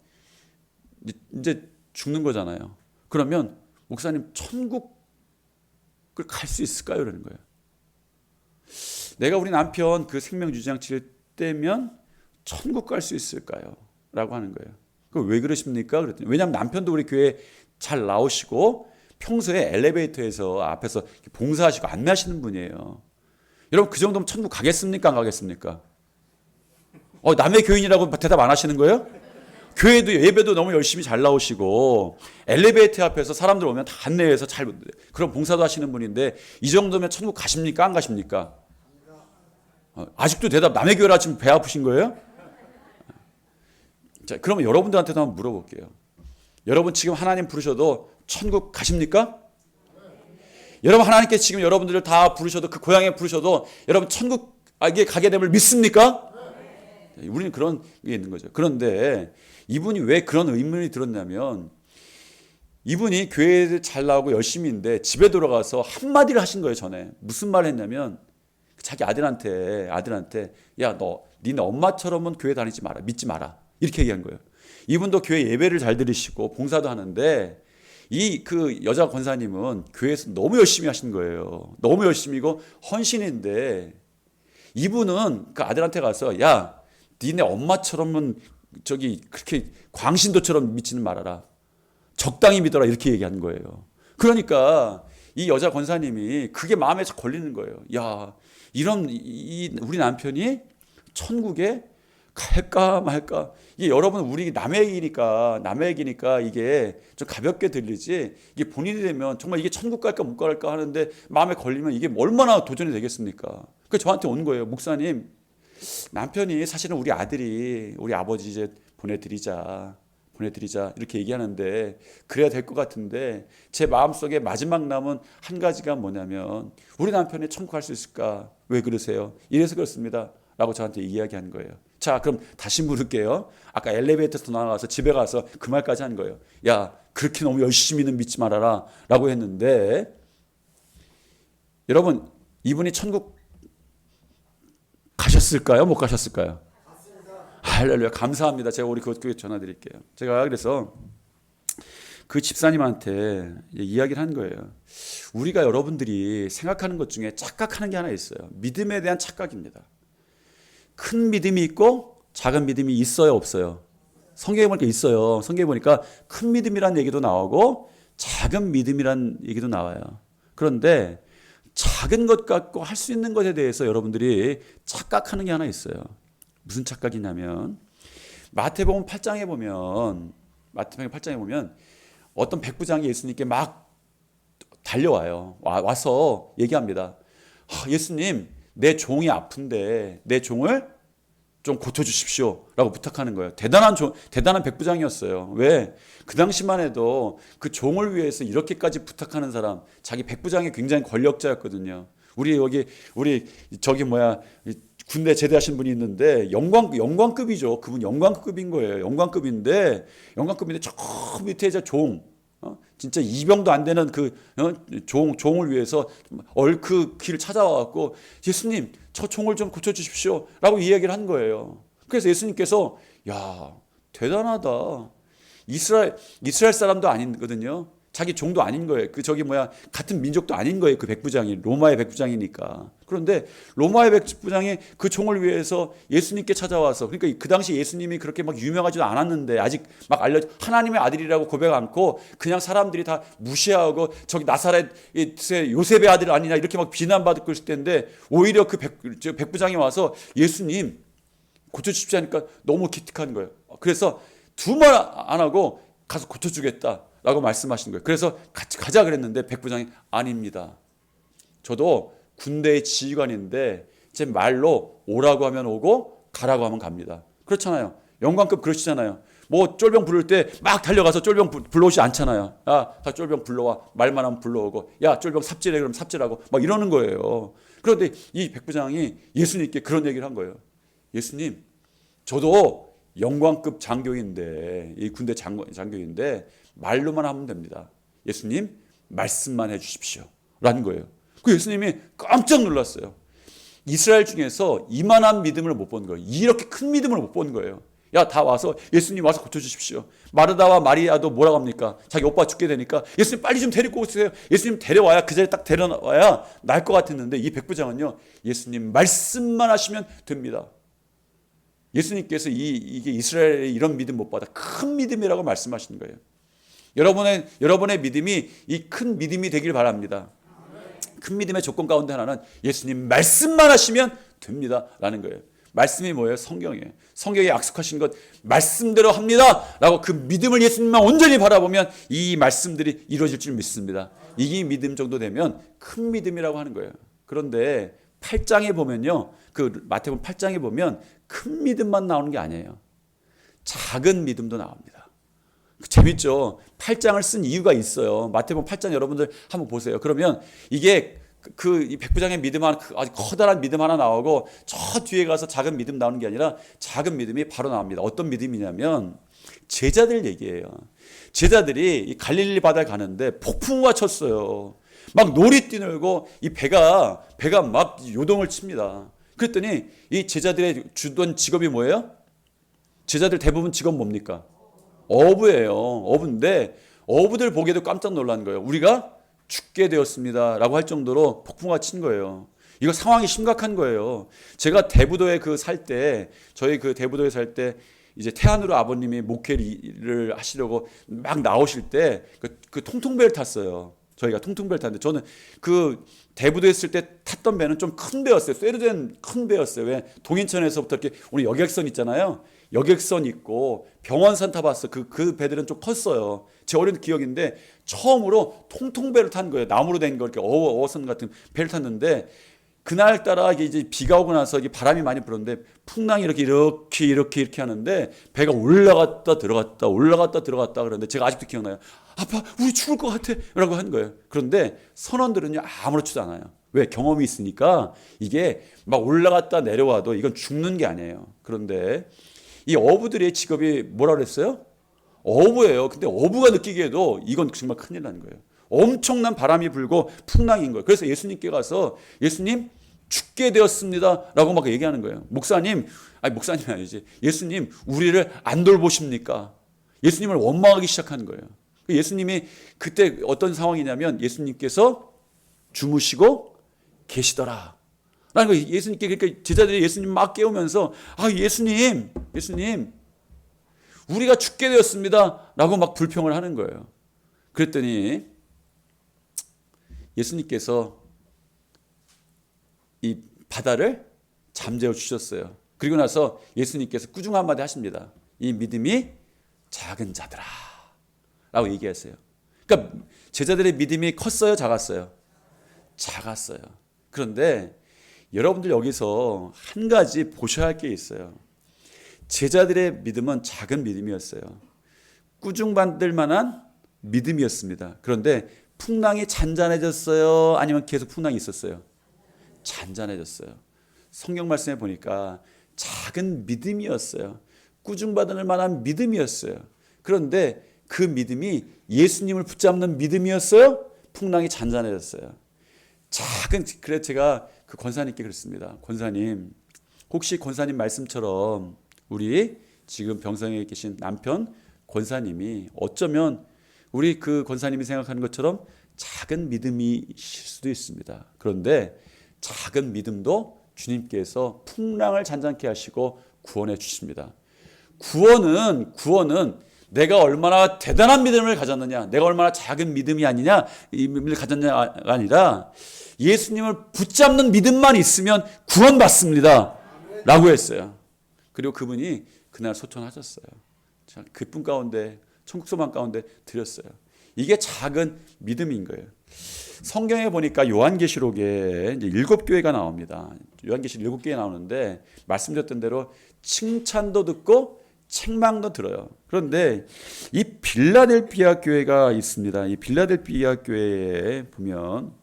이제 죽는 거잖아요. 그러면 목사님 천국을 갈 수 있을까요? 이러는 거예요. 내가 우리 남편 그 생명유지장치를 떼면 천국 갈 수 있을까요? 라고 하는 거예요. 왜 그러십니까? 그랬더니 왜냐하면 남편도 우리 교회에 잘 나오시고 평소에 엘리베이터에서 앞에서 봉사하시고 안내하시는 분이에요. 여러분 그 정도면 천국 가겠습니까? 안 가겠습니까? 남의 교인이라고 대답 안 하시는 거예요? 교회도 예배도 너무 열심히 잘 나오시고 엘리베이터 앞에서 사람들 오면 다 안내해서 잘 그런 봉사도 하시는 분인데 이 정도면 천국 가십니까? 안 가십니까? 아직도 대답 남의 교회라 지금 배 아프신 거예요? 자, 그러면 여러분들한테도 한번 물어볼게요. 여러분 지금 하나님 부르셔도 천국 가십니까? 여러분 하나님께 지금 여러분들을 다 부르셔도 그 고향에 부르셔도 여러분 천국에 가게 됨을 믿습니까? 우리는 그런 게 있는 거죠. 그런데 이분이 왜 그런 의문이 들었냐면 이분이 교회에 잘 나오고 열심히인데 집에 돌아가서 한마디를 하신 거예요. 전에 무슨 말을 했냐면 자기 아들한테 야 너 니네 엄마처럼은 교회 다니지 마라, 믿지 마라, 이렇게 얘기한 거예요. 이분도 교회 예배를 잘 들으시고 봉사도 하는데 이 그 여자 권사님은 교회에서 너무 열심히 하신 거예요. 너무 열심히고 헌신인데 이분은 그 아들한테 가서 야 니네 엄마처럼은 저기 그렇게 광신도처럼 믿지는 말아라, 적당히 믿어라, 이렇게 얘기한 거예요. 그러니까 이 여자 권사님이 그게 마음에 걸리는 거예요. 야 이런 우리 남편이 천국에 갈까 말까. 이게 여러분 우리 남의 얘기니까 이게 좀 가볍게 들리지 이게 본인이 되면 정말 이게 천국 갈까 못 갈까 하는데 마음에 걸리면 이게 얼마나 도전이 되겠습니까? 그래서 저한테 온 거예요. 목사님, 남편이 사실은 우리 아들이 우리 아버지 이제 보내드리자 이렇게 얘기하는데 그래야 될 것 같은데 제 마음속에 마지막 남은 한 가지가 뭐냐면 우리 남편이 천국 갈 수 있을까? 왜 그러세요? 이래서 그렇습니다 라고 저한테 이야기한 거예요. 자, 그럼 다시 물을게요. 아까 엘리베이터에서 나가서 집에 가서 그 말까지 한 거예요. 야, 그렇게 너무 열심히는 믿지 말아라 라고 했는데 여러분 이분이 천국 가셨을까요? 못 가셨을까요? 할렐루야, 감사합니다. 제가 우리 그곳 교회 전화 드릴게요. 제가 그래서 그 집사님한테 이야기를 한 거예요. 우리가 여러분들이 생각하는 것 중에 착각하는 게 하나 있어요. 믿음에 대한 착각입니다. 큰 믿음이 있고 작은 믿음이 있어요, 없어요? 성경에 보니까 있어요. 성경에 보니까 큰 믿음이란 얘기도 나오고 작은 믿음이란 얘기도 나와요. 그런데 작은 것 같고 할 수 있는 것에 대해서 여러분들이 착각하는 게 하나 있어요. 무슨 착각이냐면 마태복음 8장에 보면 어떤 백부장이 예수님께 막 달려와요. 와서 얘기합니다. 예수님, 내 종이 아픈데 내 종을 좀 고쳐주십시오 라고 부탁하는 거예요. 대단한 백부장이었어요. 왜? 그 당시만 해도 그 종을 위해서 이렇게까지 부탁하는 사람, 자기 백부장이 굉장히 권력자였거든요. 우리 군대 제대하신 분이 있는데 영광급이죠. 그분 영광급인 거예요. 영광급인데 저 밑에 이제 진짜 이병도 안 되는 종을 위해서 그 길을 찾아와갖고 예수님 저 종을 좀 고쳐주십시오 라고 이야기를 한 거예요. 그래서 예수님께서 야 대단하다. 이스라엘 사람도 아니거든요. 자기 종도 아닌 거예요. 같은 민족도 아닌 거예요. 그 백부장이 로마의 백부장이니까. 그런데 로마의 백부장이 그 종을 위해서 예수님께 찾아와서, 그러니까 그 당시 예수님이 그렇게 막 유명하지도 않았는데 아직 막 하나님의 아들이라고 고백 않고 그냥 사람들이 다 무시하고 저기 나사렛의 요셉의 아들 아니냐 이렇게 막 비난받고 있을 때인데 오히려 그 백부장이 와서 예수님 고쳐주십시오 하니까 너무 기특한 거예요. 그래서 두 말 안 하고 가서 고쳐주겠다 라고 말씀하신 거예요. 그래서 같이 가자 그랬는데 백부장이 아닙니다. 저도 군대의 지휘관인데 제 말로 오라고 하면 오고 가라고 하면 갑니다. 그렇잖아요. 영광급 그러시잖아요. 뭐 쫄병 부를 때 막 달려가서 쫄병 불러오지 않잖아요. 야, 다 쫄병 불러와. 말만 하면 불러오고 야 쫄병 삽질해 그럼 삽질하고 막 이러는 거예요. 그런데 이 백부장이 예수님께 그런 얘기를 한 거예요. 예수님, 저도 영광급 장교인데 이 군대 장교인데 말로만 하면 됩니다. 예수님 말씀만 해주십시오 라는 거예요. 그 예수님이 깜짝 놀랐어요. 이스라엘 중에서 이만한 믿음을 못 본 거예요. 이렇게 큰 믿음을 못 본 거예요. 야, 다 와서 예수님 와서 고쳐주십시오. 마르다와 마리아도 뭐라고 합니까? 자기 오빠 죽게 되니까 예수님 빨리 좀 데리고 오세요. 예수님 데려와야 그 자리에 딱 데려와야 날 것 같았는데 이 백부장은요, 예수님 말씀만 하시면 됩니다. 예수님께서 이게 이스라엘의 이런 믿음 못 받아 큰 믿음이라고 말씀하시는 거예요. 여러분의 믿음이 이 큰 믿음이 되길 바랍니다. 큰 믿음의 조건 가운데 하나는 예수님 말씀만 하시면 됩니다 라는 거예요. 말씀이 뭐예요? 성경이에요. 성경에 약속하신 것 말씀대로 합니다 라고 그 믿음을 예수님만 온전히 바라보면 이 말씀들이 이루어질 줄 믿습니다. 이 믿음 정도 되면 큰 믿음이라고 하는 거예요. 그런데 8장에 보면요, 그 마태복음 8장에 보면 큰 믿음만 나오는 게 아니에요. 작은 믿음도 나옵니다. 재밌죠? 8장을 쓴 이유가 있어요. 마태복음 8장 여러분들 한번 보세요. 그러면 이게 이 백부장의 믿음 하나, 아주 커다란 믿음 하나 나오고 저 뒤에 가서 작은 믿음 나오는 게 아니라 작은 믿음이 바로 나옵니다. 어떤 믿음이냐면 제자들 얘기예요. 제자들이 이 갈릴리 바다에 가는데 폭풍우가 쳤어요. 막 놀이 뛰놀고 이 배가 막 요동을 칩니다. 그랬더니 이 제자들의 주던 직업이 뭐예요? 제자들 대부분 직업 뭡니까? 어부예요. 어부인데 어부들 보기에도 깜짝 놀란 거예요. 우리가 죽게 되었습니다 라고 할 정도로 폭풍우가 친 거예요. 이거 상황이 심각한 거예요. 제가 대부도에 저희 그 대부도에 살 때 이제 태안으로 아버님이 목회를 하시려고 막 나오실 때 그 통통배를 탔어요. 저희가 통통배를 탔는데 저는 그 대부도에 있을 때 탔던 배는 좀 큰 배였어요. 쇠로된 큰 배였어요. 왜? 동인천에서부터 이렇게 우리 여객선 있잖아요. 여객선 있고 병원선 타봤어. 그 배들은 좀 컸어요. 제 어린 기억인데 처음으로 통통배를 탄 거예요. 나무로 된 거 이렇게 어선 같은 배를 탔는데 그날따라 이제 비가 오고 나서 이게 바람이 많이 불었는데 풍랑이 이렇게 하는데 배가 올라갔다 들어갔다 그러는데 제가 아직도 기억나요. 아빠 우리 죽을 것 같아 라고 한 거예요. 그런데 선원들은요 아무렇지도 않아요. 왜? 경험이 있으니까 이게 막 올라갔다 내려와도 이건 죽는 게 아니에요. 그런데 이 어부들의 직업이 뭐라 그랬어요? 어부예요. 근데 어부가 느끼기에도 이건 정말 큰일 나는 거예요. 엄청난 바람이 불고 풍랑인 거예요. 그래서 예수님께 가서 예수님 죽게 되었습니다 라고 막 얘기하는 거예요. 목사님이 아니지. 예수님 우리를 안 돌보십니까? 예수님을 원망하기 시작하는 거예요. 예수님이 그때 어떤 상황이냐면 예수님께서 주무시고 계시더라 라는 거예요. 예수님께 그러니까 제자들이 예수님 막 깨우면서 예수님 우리가 죽게 되었습니다 라고 막 불평을 하는 거예요. 그랬더니 예수님께서 이 바다를 잠재워 주셨어요. 그리고 나서 예수님께서 꾸중 한마디 하십니다. 이 믿음이 작은 자들아 라고 얘기했어요. 그러니까 제자들의 믿음이 컸어요, 작았어요? 작았어요. 그런데 여러분들 여기서 한 가지 보셔야 할 게 있어요. 제자들의 믿음은 작은 믿음이었어요. 꾸중받을 만한 믿음이었습니다. 그런데 풍랑이 잔잔해졌어요? 아니면 계속 풍랑이 있었어요? 잔잔해졌어요. 성경 말씀에 보니까 작은 믿음이었어요. 꾸중받을 만한 믿음이었어요. 그런데 그 믿음이 예수님을 붙잡는 믿음이었어요? 풍랑이 잔잔해졌어요. 그래서 제가 그 권사님께 그랬습니다. 권사님, 혹시 권사님 말씀처럼 우리 지금 병상에 계신 남편 권사님이 어쩌면 우리 그 권사님이 생각하는 것처럼 작은 믿음이실 수도 있습니다. 그런데 작은 믿음도 주님께서 풍랑을 잔잔케 하시고 구원해 주십니다. 구원은 내가 얼마나 대단한 믿음을 가졌느냐, 내가 얼마나 작은 믿음이 아니냐, 이 믿음을 가졌냐가 아니라 예수님을 붙잡는 믿음만 있으면 구원받습니다 라고 했어요. 그리고 그분이 그날 소천하셨어요. 기쁨 가운데, 천국 소망 가운데 드렸어요. 이게 작은 믿음인 거예요. 성경에 보니까 요한계시록에 이제 7교회가 나옵니다. 요한계시록 7교회 나오는데 말씀드렸던 대로 칭찬도 듣고 책망도 들어요. 그런데 이 빌라델피아 교회가 있습니다. 이 빌라델피아 교회에 보면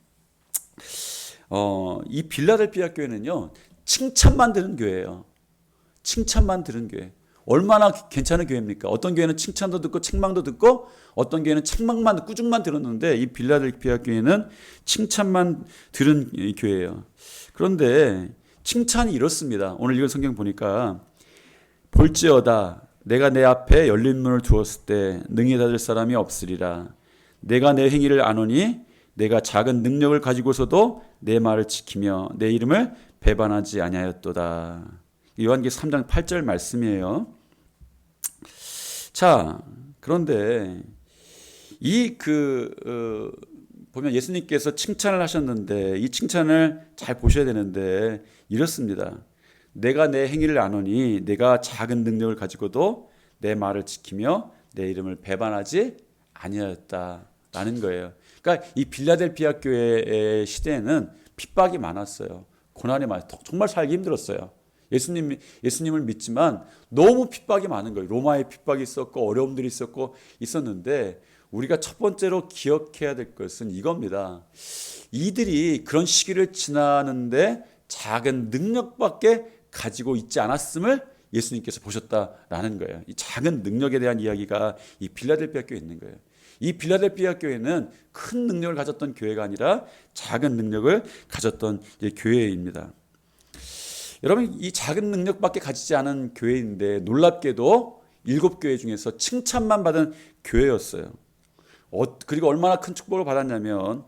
이 빌라델피아 교회는요 칭찬만 들은 교회예요. 칭찬만 들은 교회. 얼마나 괜찮은 교회입니까? 어떤 교회는 칭찬도 듣고 책망도 듣고 어떤 교회는 책망만 꾸중만 들었는데 이 빌라델피아 교회는 칭찬만 들은 교회예요. 그런데 칭찬이 이렇습니다. 오늘 읽은 성경 보니까 볼지어다 내가 내 앞에 열린 문을 두었을 때 능히 닫을 사람이 없으리라. 내가 내 행위를 아노니 내가 작은 능력을 가지고서도 내 말을 지키며 내 이름을 배반하지 아니하였도다. 요한계시록 3장 8절 말씀이에요. 자, 그런데 보면 예수님께서 칭찬을 하셨는데 이 칭찬을 잘 보셔야 되는데 이렇습니다. 내가 내 행위를 아노니 내가 작은 능력을 가지고도 내 말을 지키며 내 이름을 배반하지 아니하였다라는 거예요. 그러니까 이 빌라델피아 교회의 시대에는 핍박이 많았어요. 고난이 많았어요. 정말 살기 힘들었어요. 예수님을 믿지만 너무 핍박이 많은 거예요. 로마의 핍박이 있었고 어려움들이 있었는데 우리가 첫 번째로 기억해야 될 것은 이겁니다. 이들이 그런 시기를 지나는데 작은 능력밖에 가지고 있지 않았음을 예수님께서 보셨다라는 거예요. 이 작은 능력에 대한 이야기가 이 빌라델피아 교회에 있는 거예요. 이 빌라델피아 교회는 큰 능력을 가졌던 교회가 아니라 작은 능력을 가졌던 교회입니다. 여러분, 이 작은 능력밖에 가지지 않은 교회인데 놀랍게도 7교회 중에서 칭찬만 받은 교회였어요. 그리고 얼마나 큰 축복을 받았냐면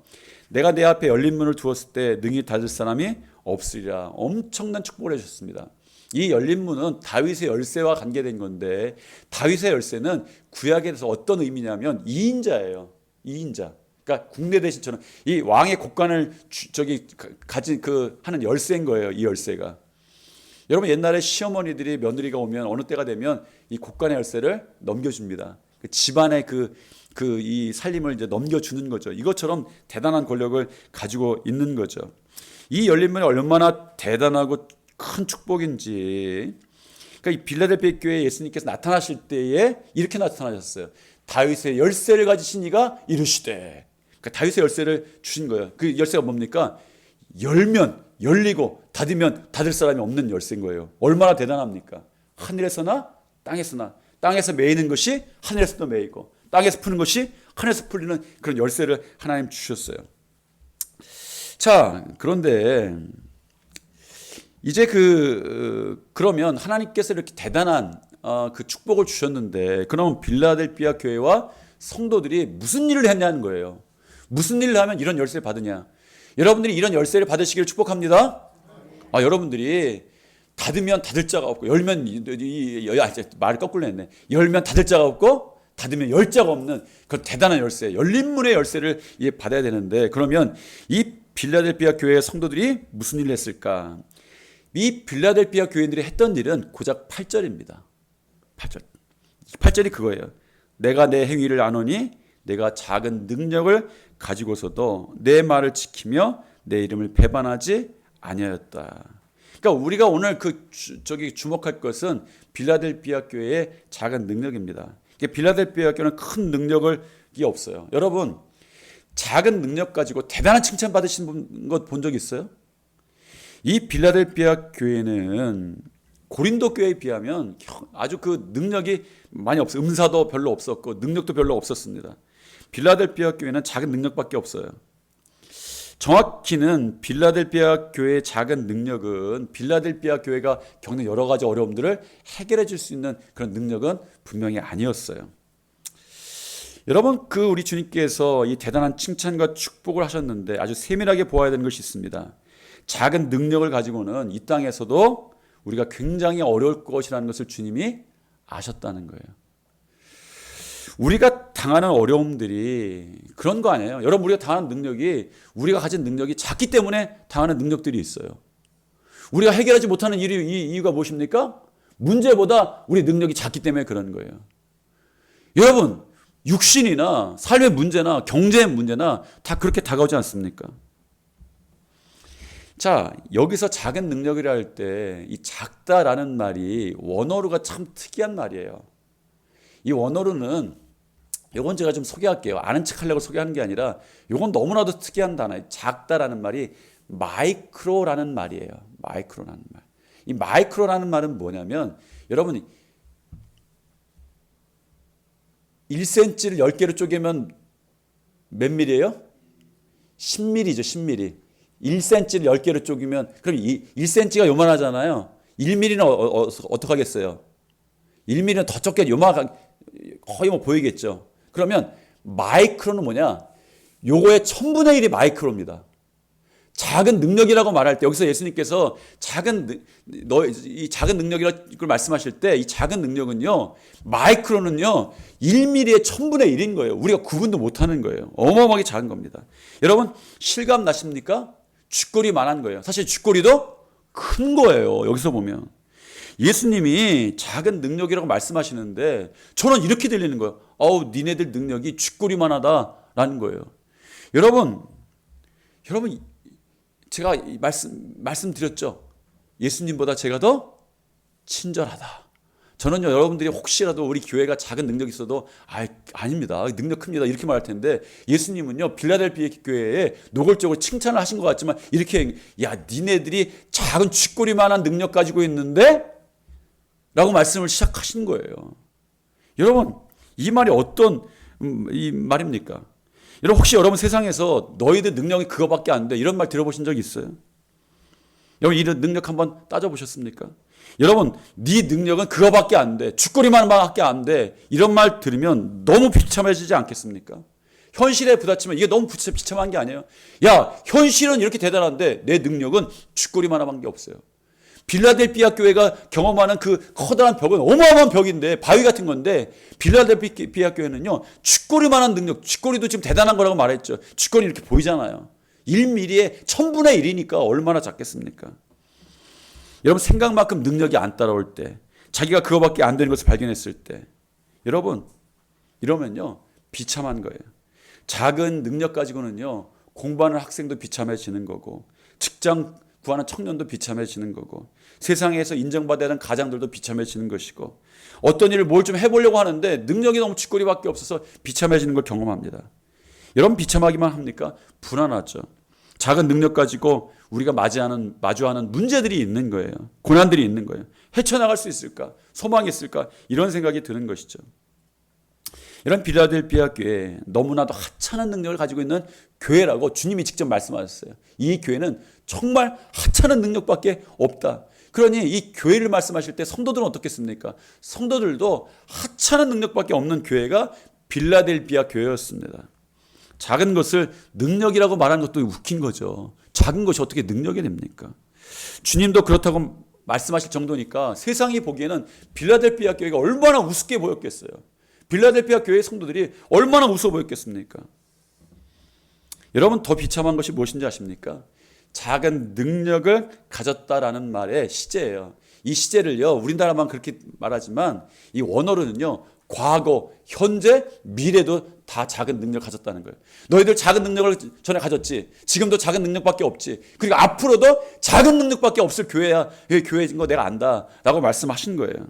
내가 내 앞에 열린 문을 두었을 때 능히 닫을 사람이 없으리라. 엄청난 축복을 해주셨습니다. 이 열린 문은 다윗의 열쇠와 관계된 건데 다윗의 열쇠는 구약에서 어떤 의미냐면 2인자예요. 2인자. 그러니까 국내 대신처럼 이 왕의 곡관을 가진 하는 열쇠인 거예요. 이 열쇠가. 여러분 옛날에 시어머니들이 며느리가 오면 어느 때가 되면 이 곡관의 열쇠를 넘겨줍니다. 집안의 이 살림을 이제 넘겨주는 거죠. 이것처럼 대단한 권력을 가지고 있는 거죠. 이 열린 문이 얼마나 대단하고 큰 축복인지. 그러니까 이 빌라델피아 교회에 예수님께서 나타나실 때에 이렇게 나타나셨어요. 다윗의 열쇠를 가지신 이가 이르시되. 그러니까 다윗의 열쇠를 주신 거예요. 그 열쇠가 뭡니까? 열면 열리고 닫으면 닫을 사람이 없는 열쇠인 거예요. 얼마나 대단합니까? 하늘에서나 땅에서나 땅에서 매이는 것이 하늘에서도 매이고 땅에서 푸는 것이 하늘에서 풀리는 그런 열쇠를 하나님 주셨어요. 자, 그런데 이제 그러면 하나님께서 이렇게 대단한 그 축복을 주셨는데 그러면 빌라델피아 교회와 성도들이 무슨 일을 했냐는 거예요. 무슨 일을 하면 이런 열쇠를 받으냐? 여러분들이 이런 열쇠를 받으시기를 축복합니다. 여러분들이 닫으면 닫을 자가 없고 열면 말을 거꾸로 했네. 열면 닫을 자가 없고 닫으면 열 자가 없는 그 대단한 열쇠, 열린 문의 열쇠를 받아야 되는데 그러면 이 빌라델피아 교회의 성도들이 무슨 일을 했을까? 이 빌라델피아 교인들이 했던 일은 고작 8절입니다. 8절이 그거예요. 내가 내 행위를 아노니 내가 작은 능력을 가지고서도 내 말을 지키며 내 이름을 배반하지 아니하였다. 그러니까 우리가 오늘 주목할 것은 빌라델피아 교회의 작은 능력입니다. 빌라델피아 교회는 큰 능력이 없어요. 여러분, 작은 능력 가지고 대단한 칭찬 받으신 것 본 적 있어요? 이 빌라델피아 교회는 고린도 교회에 비하면 아주 그 능력이 많이 없어요. 음사도 별로 없었고 능력도 별로 없었습니다. 빌라델피아 교회는 작은 능력밖에 없어요. 정확히는 빌라델피아 교회의 작은 능력은 빌라델피아 교회가 겪는 여러 가지 어려움들을 해결해 줄 수 있는 그런 능력은 분명히 아니었어요. 여러분, 우리 주님께서 이 대단한 칭찬과 축복을 하셨는데 아주 세밀하게 보아야 되는 것이 있습니다. 작은 능력을 가지고는 이 땅에서도 우리가 굉장히 어려울 것이라는 것을 주님이 아셨다는 거예요. 우리가 당하는 어려움들이 그런 거 아니에요. 여러분, 우리가 당하는 능력이 우리가 가진 능력이 작기 때문에 당하는 능력들이 있어요. 우리가 해결하지 못하는 이유가 무엇입니까? 문제보다 우리 능력이 작기 때문에 그런 거예요. 여러분, 육신이나 삶의 문제나 경제의 문제나 다 그렇게 다가오지 않습니까? 자, 여기서 작은 능력이라 할 때 이 작다라는 말이 원어로가 참 특이한 말이에요. 이 원어로는 이건 제가 좀 소개할게요. 아는 척 하려고 소개하는 게 아니라 이건 너무나도 특이한 단어예요. 작다라는 말이 마이크로라는 말이에요. 마이크로라는 말. 이 마이크로라는 말은 뭐냐면 여러분이 1cm를 10개로 쪼개면 몇 밀리예요? 10mm죠. 10mm. 1cm를 10개로 쪼개면 그럼 1cm가 요만하잖아요. 1mm는 어떻게 하겠어요? 1mm는 더 적게 거의 보이겠죠. 그러면 마이크로는 뭐냐? 요거의 1000분의 1이 마이크로입니다. 작은 능력이라고 말할 때 여기서 예수님께서 이 작은 능력이라고 말씀하실 때 이 작은 능력은요, 마이크로는요 1mm의 1000분의 1인 거예요. 우리가 구분도 못하는 거예요. 어마어마하게 작은 겁니다. 여러분, 실감 나십니까? 쥐꼬리만한 거예요. 사실 쥐꼬리도 큰 거예요. 여기서 보면 예수님이 작은 능력이라고 말씀하시는데 저는 이렇게 들리는 거예요. 니네들 능력이 쥐꼬리만 하다라는 거예요. 여러분 제가 말씀드렸죠. 예수님보다 제가 더 친절하다. 저는요, 여러분들이 혹시라도 우리 교회가 작은 능력이 있어도 아닙니다, 능력 큽니다 이렇게 말할 텐데, 예수님은요 빌라델피아 교회에 노골적으로 칭찬을 하신 것 같지만 이렇게, 야 니네들이 작은 쥐꼬리만한 능력 가지고 있는데? 라고 말씀을 시작하신 거예요. 여러분 이 말이 어떤 이 말입니까? 여러분 혹시 여러분 세상에서 너희들 능력이 그거밖에 안 돼 이런 말 들어보신 적 있어요? 여러분 이런 능력 한번 따져보셨습니까? 여러분 네 능력은 그거밖에 안 돼, 쥐꼬리만밖에 안 돼, 이런 말 들으면 너무 비참해지지 않겠습니까? 현실에 부딪히면 이게 너무 비참한 게 아니에요. 야 현실은 이렇게 대단한데 내 능력은 쥐꼬리만한 게 없어요. 빌라델피아 교회가 경험하는 그 커다란 벽은 어마어마한 벽인데, 바위 같은 건데, 빌라델피아 교회는요 쥐꼬리만한 능력, 쥐꼬리도 지금 대단한 거라고 말했죠. 쥐꼬리 이렇게 보이잖아요. 1mm에 1000분의 1이니까 얼마나 작겠습니까? 여러분 생각만큼 능력이 안 따라올 때, 자기가 그거밖에 안 되는 것을 발견했을 때, 여러분 이러면요 비참한 거예요. 작은 능력 가지고는요 공부하는 학생도 비참해지는 거고, 직장 구하는 청년도 비참해지는 거고, 세상에서 인정받아야 하는 가장들도 비참해지는 것이고, 어떤 일을 뭘 좀 해보려고 하는데 능력이 너무 쥐꼬리밖에 없어서 비참해지는 걸 경험합니다. 여러분 비참하기만 합니까? 불안하죠. 작은 능력 가지고 우리가 마주하는 문제들이 있는 거예요. 고난들이 있는 거예요. 헤쳐나갈 수 있을까? 소망이 있을까? 이런 생각이 드는 것이죠. 이런 빌라델피아 교회, 너무나도 하찮은 능력을 가지고 있는 교회라고 주님이 직접 말씀하셨어요. 이 교회는 정말 하찮은 능력밖에 없다. 그러니 이 교회를 말씀하실 때 성도들은 어떻겠습니까? 성도들도 하찮은 능력밖에 없는 교회가 빌라델피아 교회였습니다. 작은 것을 능력이라고 말하는 것도 웃긴 거죠. 작은 것이 어떻게 능력이 됩니까? 주님도 그렇다고 말씀하실 정도니까 세상이 보기에는 빌라델피아 교회가 얼마나 우습게 보였겠어요. 빌라델피아 교회의 성도들이 얼마나 우스워 보였겠습니까? 여러분 더 비참한 것이 무엇인지 아십니까? 작은 능력을 가졌다라는 말의 시제예요. 이 시제를요 우리나라만 그렇게 말하지만 이 원어로는요 과거, 현재, 미래도 다 작은 능력을 가졌다는 거예요. 너희들 작은 능력을 전에 가졌지, 지금도 작은 능력밖에 없지, 그리고 앞으로도 작은 능력밖에 없을 교회야. 교회인 거 내가 안다 라고 말씀하신 거예요.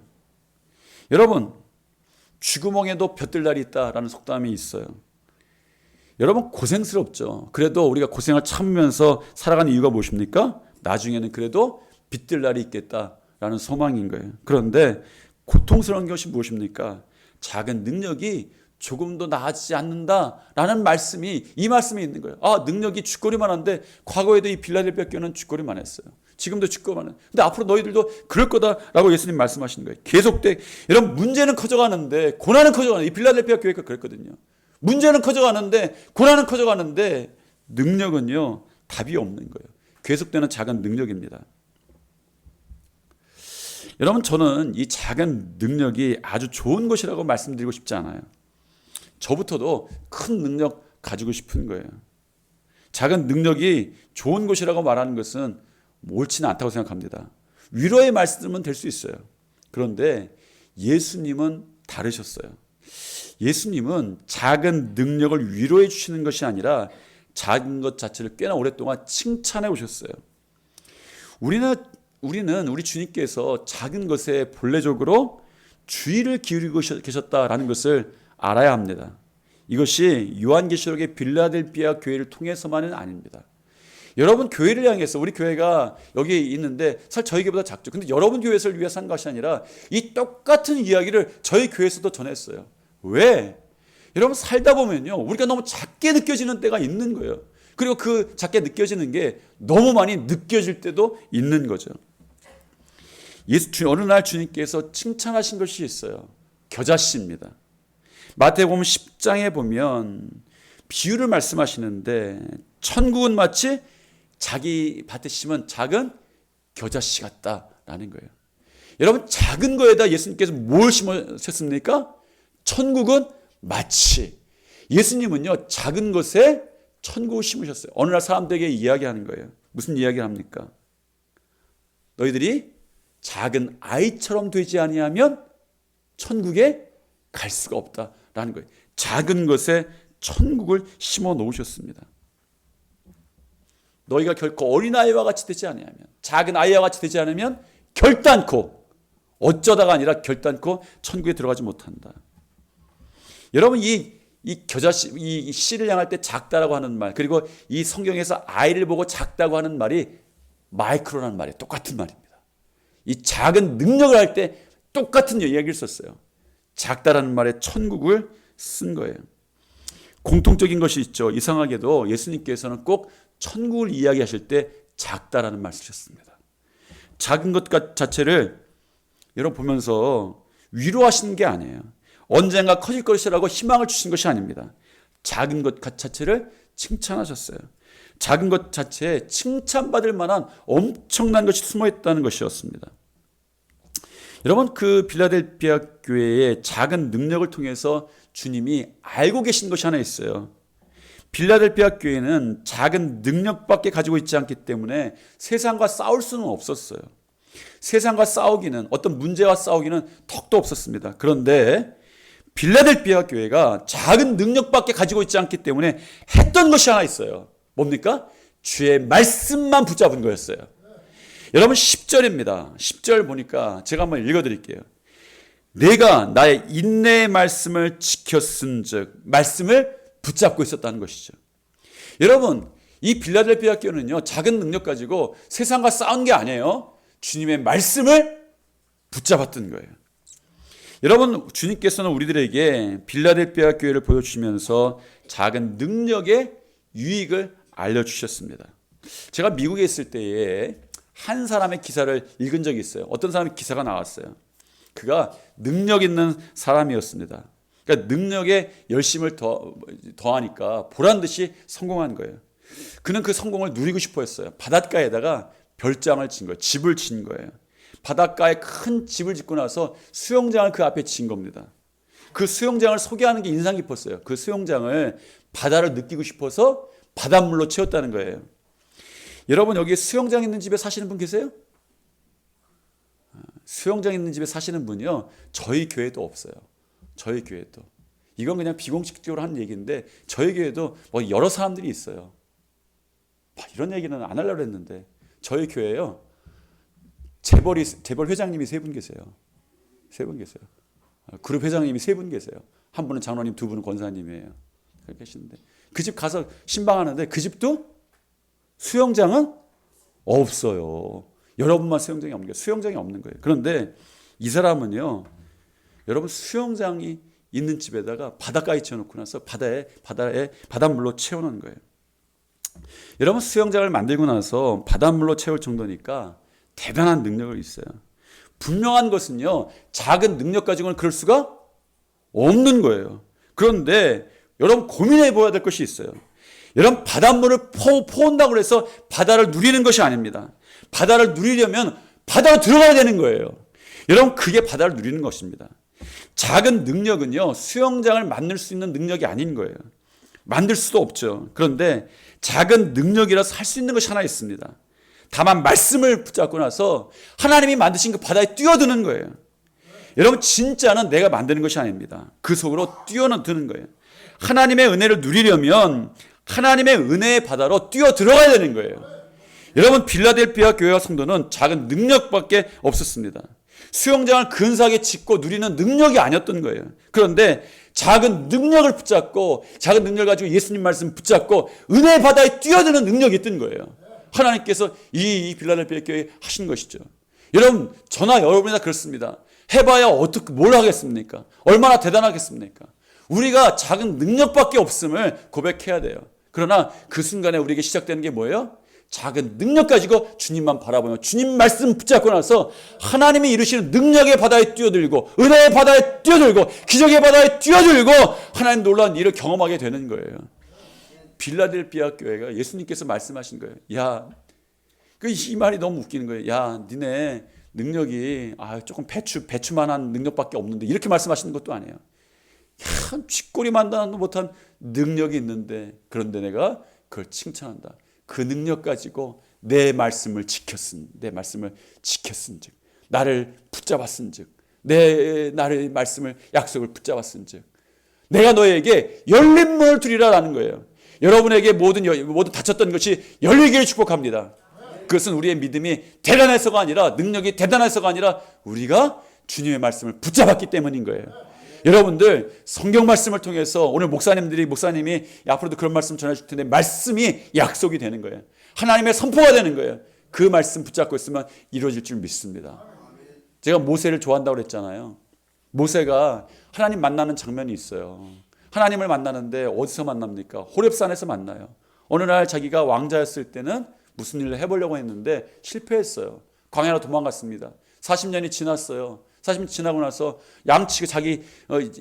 여러분 쥐구멍에도 벼뜰 날이 있다라는 속담이 있어요. 여러분 고생스럽죠. 그래도 우리가 고생을 참으면서 살아가는 이유가 무엇입니까? 나중에는 그래도 빛들 날이 있겠다라는 소망인 거예요. 그런데 고통스러운 것이 무엇입니까? 작은 능력이 조금도 나아지지 않는다라는 말씀이, 이 말씀이 있는 거예요. 능력이 쥐꼬리만 한데 과거에도 이 빌라델피아 교회는 쥐꼬리만 했어요. 지금도 쥐꼬리만 해요. 근데 앞으로 너희들도 그럴 거다라고 예수님 말씀하시는 거예요. 계속돼. 여러분 문제는 커져가는데 고난은 커져가는데, 이 빌라델피아 교회가 그랬거든요. 문제는 커져가는데 고난은 커져가는데 능력은요 답이 없는 거예요. 계속되는 작은 능력입니다. 여러분 저는 이 작은 능력이 아주 좋은 것이라고 말씀드리고 싶지 않아요. 저부터도 큰 능력 가지고 싶은 거예요. 작은 능력이 좋은 것이라고 말하는 것은 옳지는 않다고 생각합니다. 위로의 말씀은 될 수 있어요. 그런데 예수님은 다르셨어요. 예수님은 작은 능력을 위로해 주시는 것이 아니라 작은 것 자체를 꽤나 오랫동안 칭찬해 오셨어요. 우리 주님께서 작은 것에 본래적으로 주의를 기울이고 계셨다라는 것을 알아야 합니다. 이것이 요한계시록의 빌라델피아 교회를 통해서만은 아닙니다. 여러분 교회를 향해서, 우리 교회가 여기 있는데 사실 저희 교회보다 작죠. 근데 여러분 교회를 위해서 한 것이 아니라 이 똑같은 이야기를 저희 교회에서도 전했어요. 왜? 여러분 살다 보면요 우리가 너무 작게 느껴지는 때가 있는 거예요. 그리고 그 작게 느껴지는 게 너무 많이 느껴질 때도 있는 거죠. 어느 날 주님께서 칭찬하신 것이 있어요. 겨자씨입니다. 마태복음 10장에 보면 비유를 말씀하시는데, 천국은 마치 자기 밭에 심은 작은 겨자씨 같다라는 거예요. 여러분 작은 거에다 예수님께서 뭘 심으셨습니까? 천국은 마치. 예수님은요 작은 것에 천국을 심으셨어요. 어느 날 사람들에게 이야기하는 거예요. 무슨 이야기를 합니까? 너희들이 작은 아이처럼 되지 아니하면 천국에 갈 수가 없다라는 거예요. 작은 것에 천국을 심어 놓으셨습니다. 너희가 결코 어린아이와 같이 되지 아니하면, 작은 아이와 같이 되지 않으면 결단코, 어쩌다가 아니라 결단코 천국에 들어가지 못한다. 여러분, 이 씨를 향할 때 작다라고 하는 말, 그리고 이 성경에서 아이를 보고 작다고 하는 말이 마이크로라는 말이에요. 똑같은 말입니다. 이 작은 능력을 할 때 똑같은 이야기를 썼어요. 작다라는 말에 천국을 쓴 거예요. 공통적인 것이 있죠. 이상하게도 예수님께서는 꼭 천국을 이야기하실 때 작다라는 말 쓰셨습니다. 작은 것 자체를 여러분 보면서 위로하시는 게 아니에요. 언젠가 커질 것이라고 희망을 주신 것이 아닙니다. 작은 것 자체를 칭찬하셨어요. 작은 것 자체에 칭찬받을 만한 엄청난 것이 숨어 있다는 것이었습니다. 여러분, 그 빌라델피아 교회의 작은 능력을 통해서 주님이 알고 계신 것이 하나 있어요. 빌라델피아 교회는 작은 능력밖에 가지고 있지 않기 때문에 세상과 싸울 수는 없었어요. 세상과 싸우기는, 어떤 문제와 싸우기는 턱도 없었습니다. 그런데 빌라델피아 교회가 작은 능력밖에 가지고 있지 않기 때문에 했던 것이 하나 있어요. 뭡니까? 주의 말씀만 붙잡은 거였어요. 여러분, 10절입니다. 10절 보니까 제가 한번 읽어드릴게요. 내가 나의 인내의 말씀을 지켰은즉, 말씀을 붙잡고 있었다는 것이죠. 여러분, 이 빌라델피아 교회는요, 작은 능력 가지고 세상과 싸운 게 아니에요. 주님의 말씀을 붙잡았던 거예요. 여러분, 주님께서는 우리들에게 빌라델피아 교회를 보여주시면서 작은 능력의 유익을 알려주셨습니다. 제가 미국에 있을 때에 한 사람의 기사를 읽은 적이 있어요. 어떤 사람의 기사가 나왔어요. 그가 능력 있는 사람이었습니다. 그러니까 능력에 열심을 더하니까 보란 듯이 성공한 거예요. 그는 그 성공을 누리고 싶어 했어요. 바닷가에다가 별장을 진 거예요. 집을 진 거예요. 바닷가에 큰 집을 짓고 나서 수영장을 그 앞에 진 겁니다. 그 수영장을 소개하는 게 인상 깊었어요. 그 수영장을 바다를 느끼고 싶어서 바닷물로 채웠다는 거예요. 여러분, 여기 수영장 있는 집에 사시는 분 계세요? 수영장 있는 집에 사시는 분이요, 저희 교회도 없어요. 저희 교회도. 이건 그냥 비공식적으로 하는 얘기인데 저희 교회도 뭐 여러 사람들이 있어요. 이런 얘기는 안 하려고 했는데 저희 교회요, 재벌 회장님이 3분 계세요. 3분 계세요. 그룹 회장님이 3분 계세요. 한 분은 장로님, 2분은 권사님이에요. 그렇게 계시는데 그 집 가서 신방하는데 그 집도 수영장은 없어요. 여러분만 수영장이 없는 거예요. 수영장이 없는 거예요. 그런데 이 사람은요, 여러분, 수영장이 있는 집에다가 바닷가에 지어놓고 나서 바닷물로 채워놓은 거예요. 여러분, 수영장을 만들고 나서 바닷물로 채울 정도니까 대단한 능력을 있어요. 분명한 것은요, 작은 능력 가지고는 그럴 수가 없는 거예요. 그런데 여러분, 고민해 보아야 될 것이 있어요. 여러분, 바닷물을 퍼온다고 해서 바다를 누리는 것이 아닙니다. 바다를 누리려면 바다로 들어가야 되는 거예요. 여러분, 그게 바다를 누리는 것입니다. 작은 능력은요, 수영장을 만들 수 있는 능력이 아닌 거예요. 만들 수도 없죠. 그런데 작은 능력이라서 할 수 있는 것이 하나 있습니다. 다만 말씀을 붙잡고 나서 하나님이 만드신 그 바다에 뛰어드는 거예요. 여러분, 진짜는 내가 만드는 것이 아닙니다. 그 속으로 뛰어드는 거예요. 하나님의 은혜를 누리려면 하나님의 은혜의 바다로 뛰어들어가야 되는 거예요. 여러분, 빌라델피아 교회와 성도는 작은 능력밖에 없었습니다. 수영장을 근사하게 짓고 누리는 능력이 아니었던 거예요. 그런데 작은 능력을 붙잡고, 작은 능력을 가지고 예수님 말씀 붙잡고 은혜의 바다에 뛰어드는 능력이 있던 거예요. 하나님께서 이 빌라델피아 교회에 하신 것이죠. 여러분, 저나 여러분이나 그렇습니다. 해봐야 어떻게 뭘 하겠습니까? 얼마나 대단하겠습니까? 우리가 작은 능력밖에 없음을 고백해야 돼요. 그러나 그 순간에 우리에게 시작되는 게 뭐예요? 작은 능력 가지고 주님만 바라보며 주님 말씀 붙잡고 나서 하나님이 이루시는 능력의 바다에 뛰어들고, 은혜의 바다에 뛰어들고, 기적의 바다에 뛰어들고 하나님 놀라운 일을 경험하게 되는 거예요. 빌라델피아 교회가 예수님께서 말씀하신 거예요. 야, 이 말이 너무 웃기는 거예요. 야, 니네 능력이 조금 배추만한 능력밖에 없는데, 이렇게 말씀하시는 것도 아니에요. 야, 쥐꼬리만도 못한 능력이 있는데, 그런데 내가 그걸 칭찬한다. 그 능력 가지고 내 말씀을 지켰은즉 나를 붙잡았은즉 나의 말씀을 약속을 붙잡았은즉 내가 너에게 열린 문을 두리라라는 거예요. 여러분에게 모든 닫혔던 것이 열리기를 축복합니다. 그것은 우리의 믿음이 대단해서가 아니라 능력이 대단해서가 아니라 우리가 주님의 말씀을 붙잡았기 때문인 거예요. 여러분들 성경 말씀을 통해서 오늘 목사님이 앞으로도 그런 말씀 전해줄 텐데 말씀이 약속이 되는 거예요. 하나님의 선포가 되는 거예요. 그 말씀 붙잡고 있으면 이루어질 줄 믿습니다. 제가 모세를 좋아한다고 그랬잖아요. 모세가 하나님 만나는 장면이 있어요. 하나님을 만나는데 어디서 만납니까? 호렙산에서 만나요. 어느 날 자기가 왕자였을 때는 무슨 일을 해보려고 했는데 실패했어요. 광야로 도망갔습니다. 40년이 지났어요. 40년 지나고 나서 양치고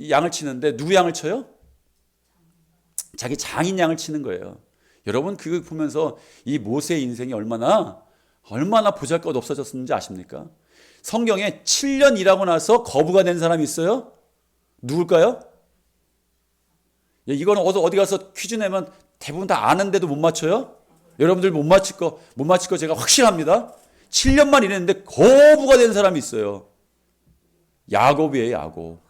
양을 치는데 누구 양을 쳐요? 자기 장인 양을 치는 거예요. 여러분 그거 보면서 이 모세의 인생이 얼마나 보잘것 없어졌는지 아십니까? 성경에 7년 일하고 나서 거부가 된 사람이 있어요? 누굴까요? 이거는 어디 가서 퀴즈 내면 대부분 다 아는데도 못 맞춰요? 여러분들 못 맞힐 거 제가 확실합니다. 7년만 일했는데 거부가 된 사람이 있어요. 야곱이에요, 야곱.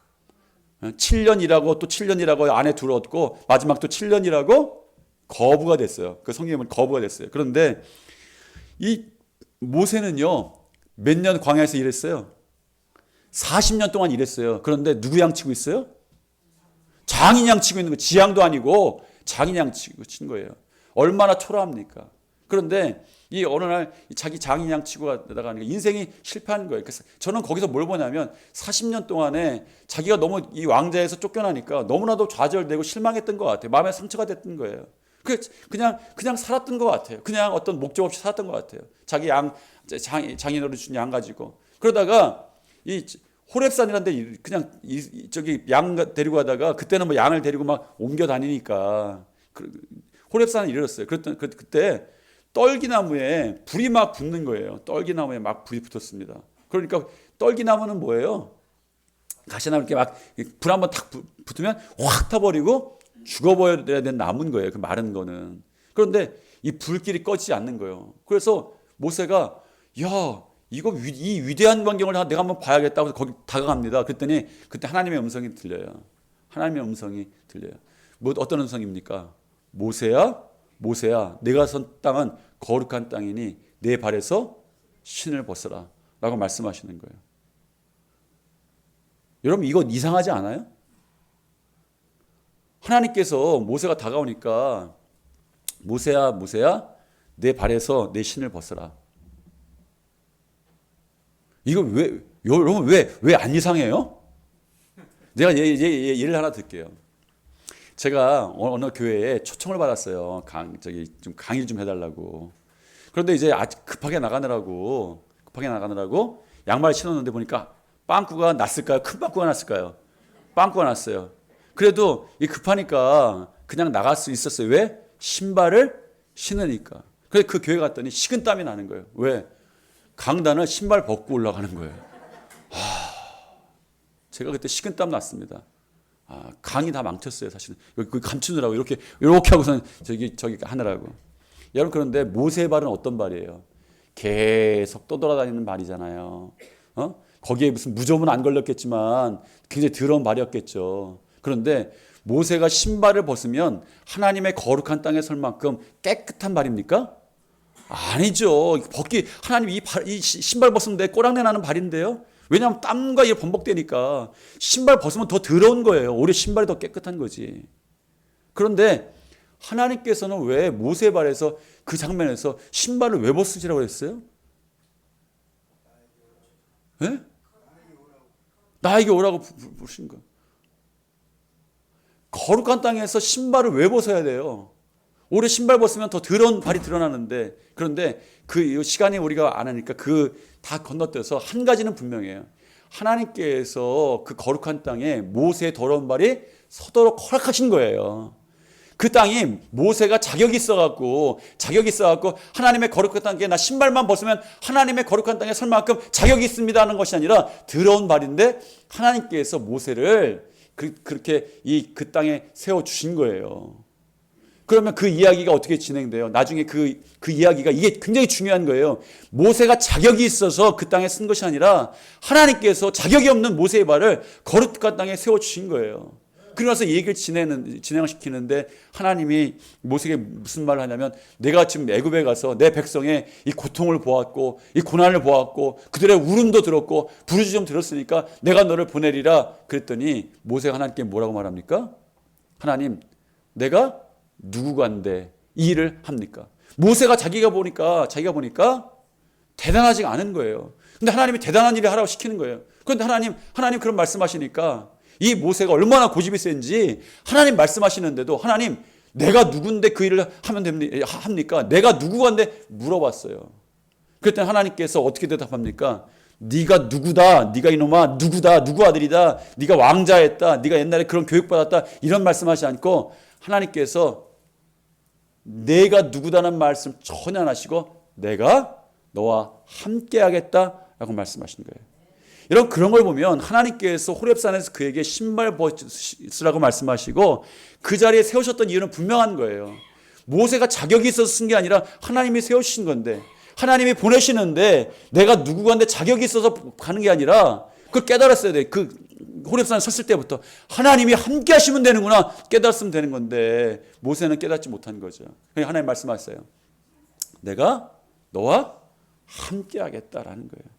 7년 일하고 또 7년 일하고 아내 둘 얻고 마지막 또 7년 일하고 거부가 됐어요. 그 성경은 거부가 됐어요. 그런데 이 모세는요, 몇 년 광야에서 일했어요? 40년 동안 일했어요. 그런데 누구 양치고 있어요? 장인 양치고 있는 거. 지양도 아니고 장인 양치고 친 거예요. 얼마나 초라합니까? 그런데 이 어느 날 자기 장인 양치고 가다가 인생이 실패하는 거예요. 그래서 저는 거기서 뭘 보냐면 40년 동안에 자기가 너무 이 왕자에서 쫓겨나니까 너무나도 좌절되고 실망했던 것 같아요. 마음에 상처가 됐던 거예요. 그냥 살았던 것 같아요. 그냥 어떤 목적 없이 살았던 것 같아요. 자기 장인어른 준 양 가지고. 그러다가 이 호렙산이라는 데 그냥 저기 양 데리고 가다가 그때는 뭐 양을 데리고 막 옮겨 다니니까 호렙산에 이르렀어요. 그때 떨기나무에 불이 막 붙는 거예요. 떨기나무에 막 불이 붙었습니다. 그러니까 떨기나무는 뭐예요? 가시나무 이렇게 막 불 한번 탁 붙으면 확 타버리고 죽어버려야 되는 나무인 거예요. 그 마른 거는. 그런데 이 불길이 꺼지지 않는 거예요. 그래서 모세가 이 위대한 광경을 내가 한번 봐야겠다고 해서 거기 다가갑니다. 그랬더니 그때 하나님의 음성이 들려요. 하나님의 음성이 들려요. 어떤 음성입니까? 모세야, 내가 선 땅은 거룩한 땅이니 내 발에서 신을 벗어라 라고 말씀하시는 거예요. 여러분 이거 이상하지 않아요? 하나님께서 모세가 다가오니까 모세야 내 발에서 내 신을 벗어라. 이거 여러분 왜 안 이상해요? 내가 예를 하나 들게요. 제가 어느 교회에 초청을 받았어요. 좀 강의 좀 해달라고. 그런데 이제 급하게 나가느라고 양말 신었는데 보니까 빵꾸가 났을까요? 큰 빵꾸가 났을까요? 빵꾸가 났어요. 그래도 급하니까 그냥 나갈 수 있었어요. 왜? 신발을 신으니까. 그래서 그 교회 갔더니 식은땀이 나는 거예요. 왜? 강단을 신발 벗고 올라가는 거예요. 제가 그때 식은땀 났습니다. 강이 다 망쳤어요, 사실은. 여기 감추느라고 이렇게 하고선 저기 하느라고. 여러분 그런데 모세의 발은 어떤 발이에요? 계속 떠돌아다니는 발이잖아요. 거기에 무슨 무좀은 안 걸렸겠지만 굉장히 더러운 발이었겠죠. 그런데 모세가 신발을 벗으면 하나님의 거룩한 땅에 설 만큼 깨끗한 발입니까? 아니죠. 하나님 이 신발 벗으면 내 꼬랑내 나는 발인데요. 왜냐하면 땀과 이게 번복되니까 신발 벗으면 더 더러운 거예요. 오히려 신발이 더 깨끗한 거지. 그런데 하나님께서는 왜 모세 발에서 그 장면에서 신발을 왜 벗으시라고 했어요? 네? 나에게 오라고 부르신 거예요. 거룩한 땅에서 신발을 왜 벗어야 돼요? 오히려 신발 벗으면 더 더러운 발이 드러나는데, 그런데 그 시간이 우리가 안 하니까 다 건너뛰어서 한 가지는 분명해요. 하나님께서 그 거룩한 땅에 모세의 더러운 발이 서도록 허락하신 거예요. 그 땅이 모세가 자격이 있어갖고 하나님의 거룩한 땅에 나 신발만 벗으면 하나님의 거룩한 땅에 설 만큼 자격이 있습니다 하는 것이 아니라 더러운 발인데 하나님께서 모세를 그렇게 그 땅에 세워주신 거예요. 그러면 그 이야기가 어떻게 진행돼요? 나중에 그 이야기가 이게 굉장히 중요한 거예요. 모세가 자격이 있어서 그 땅에 쓴 것이 아니라 하나님께서 자격이 없는 모세의 발을 거룩한 땅에 세워주신 거예요. 그러면서 이 얘기를 진행을 시키는데 하나님이 모세에게 무슨 말을 하냐면 내가 지금 애굽에 가서 내 백성의 이 고통을 보았고 이 고난을 보았고 그들의 울음도 들었고 부르짖음 들었으니까 내가 너를 보내리라 그랬더니 모세가 하나님께 뭐라고 말합니까? 하나님 내가 누구간데 이 일을 합니까? 모세가 자기가 보니까 대단하지가 않은 거예요. 근데 하나님이 대단한 일을 하라고 시키는 거예요. 그런데 하나님 그런 말씀하시니까 이 모세가 얼마나 고집이 센지 하나님 말씀하시는데도 하나님 내가 누군데 그 일을 합니까? 내가 누구간데 물어봤어요. 그랬더니 하나님께서 어떻게 대답합니까? 네가 누구다, 네가 이놈아 누구다, 누구 아들이다, 네가 왕자였다, 네가 옛날에 그런 교육받았다 이런 말씀하시지 않고 하나님께서 내가 누구다는 말씀 전혀 안 하시고 내가 너와 함께 하겠다라고 말씀하시는 거예요. 여러분 그런 걸 보면 하나님께서 호렙산에서 그에게 신발 벗으라고 말씀하시고 그 자리에 세우셨던 이유는 분명한 거예요. 모세가 자격이 있어서 쓴 게 아니라 하나님이 세우신 건데 하나님이 보내시는데 내가 누구간데 자격이 있어서 가는 게 아니라 그걸 깨달았어야 돼. 그 호렙산에 섰을 때부터 하나님이 함께 하시면 되는구나 깨달았으면 되는 건데 모세는 깨닫지 못한 거죠. 하나님 말씀하셨어요. 내가 너와 함께 하겠다라는 거예요.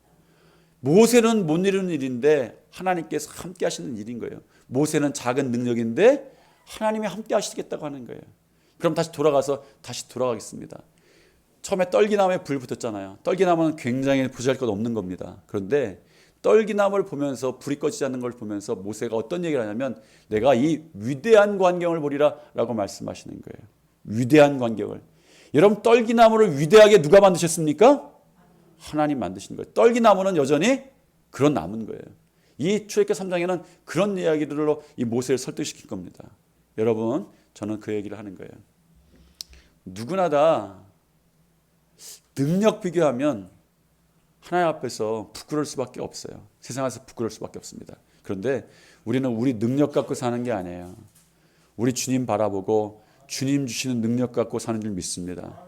모세는 못 이루는 일인데 하나님께서 함께 하시는 일인 거예요. 모세는 작은 능력인데 하나님이 함께 하시겠다고 하는 거예요. 그럼 다시 돌아가겠습니다. 처음에 떨기나무에 불 붙었잖아요. 떨기나무는 굉장히 보잘것없는 겁니다. 그런데 떨기나무를 보면서 불이 꺼지지 않는 걸 보면서 모세가 어떤 얘기를 하냐면 내가 이 위대한 광경을 보리라 라고 말씀하시는 거예요. 위대한 광경을. 여러분 떨기나무를 위대하게 누가 만드셨습니까? 하나님 만드신 거예요. 떨기나무는 여전히 그런 나무인 거예요. 이 출애굽기 3장에는 그런 이야기들로 이 모세를 설득시킨 겁니다. 여러분 저는 그 얘기를 하는 거예요. 누구나 다 능력 비교하면 하나님 앞에서 부끄러울 수밖에 없어요. 세상에서 부끄러울 수밖에 없습니다. 그런데 우리는 우리 능력 갖고 사는 게 아니에요. 우리 주님 바라보고 주님 주시는 능력 갖고 사는 줄 믿습니다.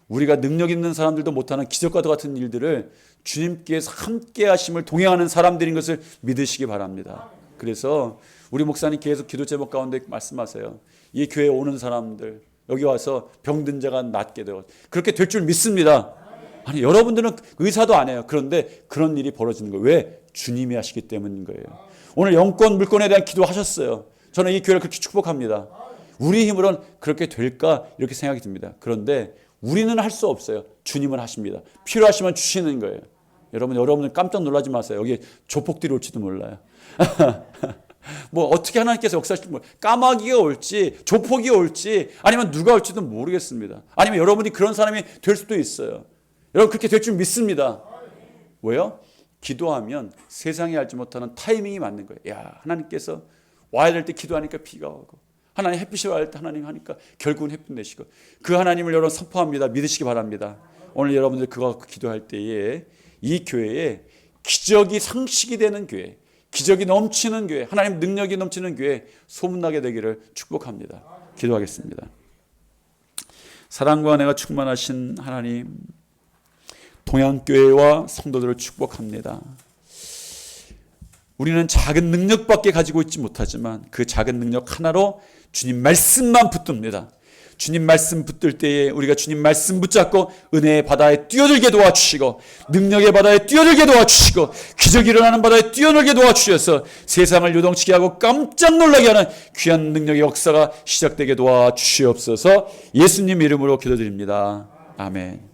우리가 능력 있는 사람들도 못하는 기적과도 같은 일들을 주님께서 함께 하심을 동행하는 사람들인 것을 믿으시기 바랍니다. 그래서 우리 목사님 계속 기도 제목 가운데 말씀하세요. 이 교회에 오는 사람들 여기 와서 병든 자가 낫게 되어 그렇게 될 줄 믿습니다. 아니 여러분들은 의사도 안 해요. 그런데 그런 일이 벌어지는 거예요. 왜? 주님이 하시기 때문인 거예요. 오늘 영권 물권에 대한 기도하셨어요. 저는 이 교회를 그렇게 축복합니다. 우리 힘으로는 그렇게 될까 이렇게 생각이 듭니다. 그런데 우리는 할 수 없어요. 주님은 하십니다. 필요하시면 주시는 거예요. 여러분들 깜짝 놀라지 마세요. 여기 조폭들이 올지도 몰라요. 뭐 어떻게 하나님께서 역사하실지 몰라요. 까마귀가 올지 조폭이 올지 아니면 누가 올지도 모르겠습니다. 아니면 여러분이 그런 사람이 될 수도 있어요. 여러분 그렇게 될 줄 믿습니다. 왜요? 기도하면 세상이 알지 못하는 타이밍이 맞는 거예요. 야 하나님께서 와야 될 때 기도하니까 비가 오고 하나님 햇빛이 와야 될 때 하나님 하니까 결국은 햇빛 내시고 그 하나님을 여러분 선포합니다. 믿으시기 바랍니다. 오늘 여러분들 그거 기도할 때에 이 교회에 기적이 상식이 되는 교회 기적이 넘치는 교회 하나님 능력이 넘치는 교회 소문나게 되기를 축복합니다. 기도하겠습니다. 사랑과 은혜가 충만하신 하나님 동양교회와 성도들을 축복합니다. 우리는 작은 능력밖에 가지고 있지 못하지만 그 작은 능력 하나로 주님 말씀만 붙듭니다. 주님 말씀 붙들 때에 우리가 주님 말씀 붙잡고 은혜의 바다에 뛰어들게 도와주시고 능력의 바다에 뛰어들게 도와주시고 기적이 일어나는 바다에 뛰어들게 도와주셔서 세상을 요동치게 하고 깜짝 놀라게 하는 귀한 능력의 역사가 시작되게 도와주시옵소서. 예수님 이름으로 기도드립니다. 아멘.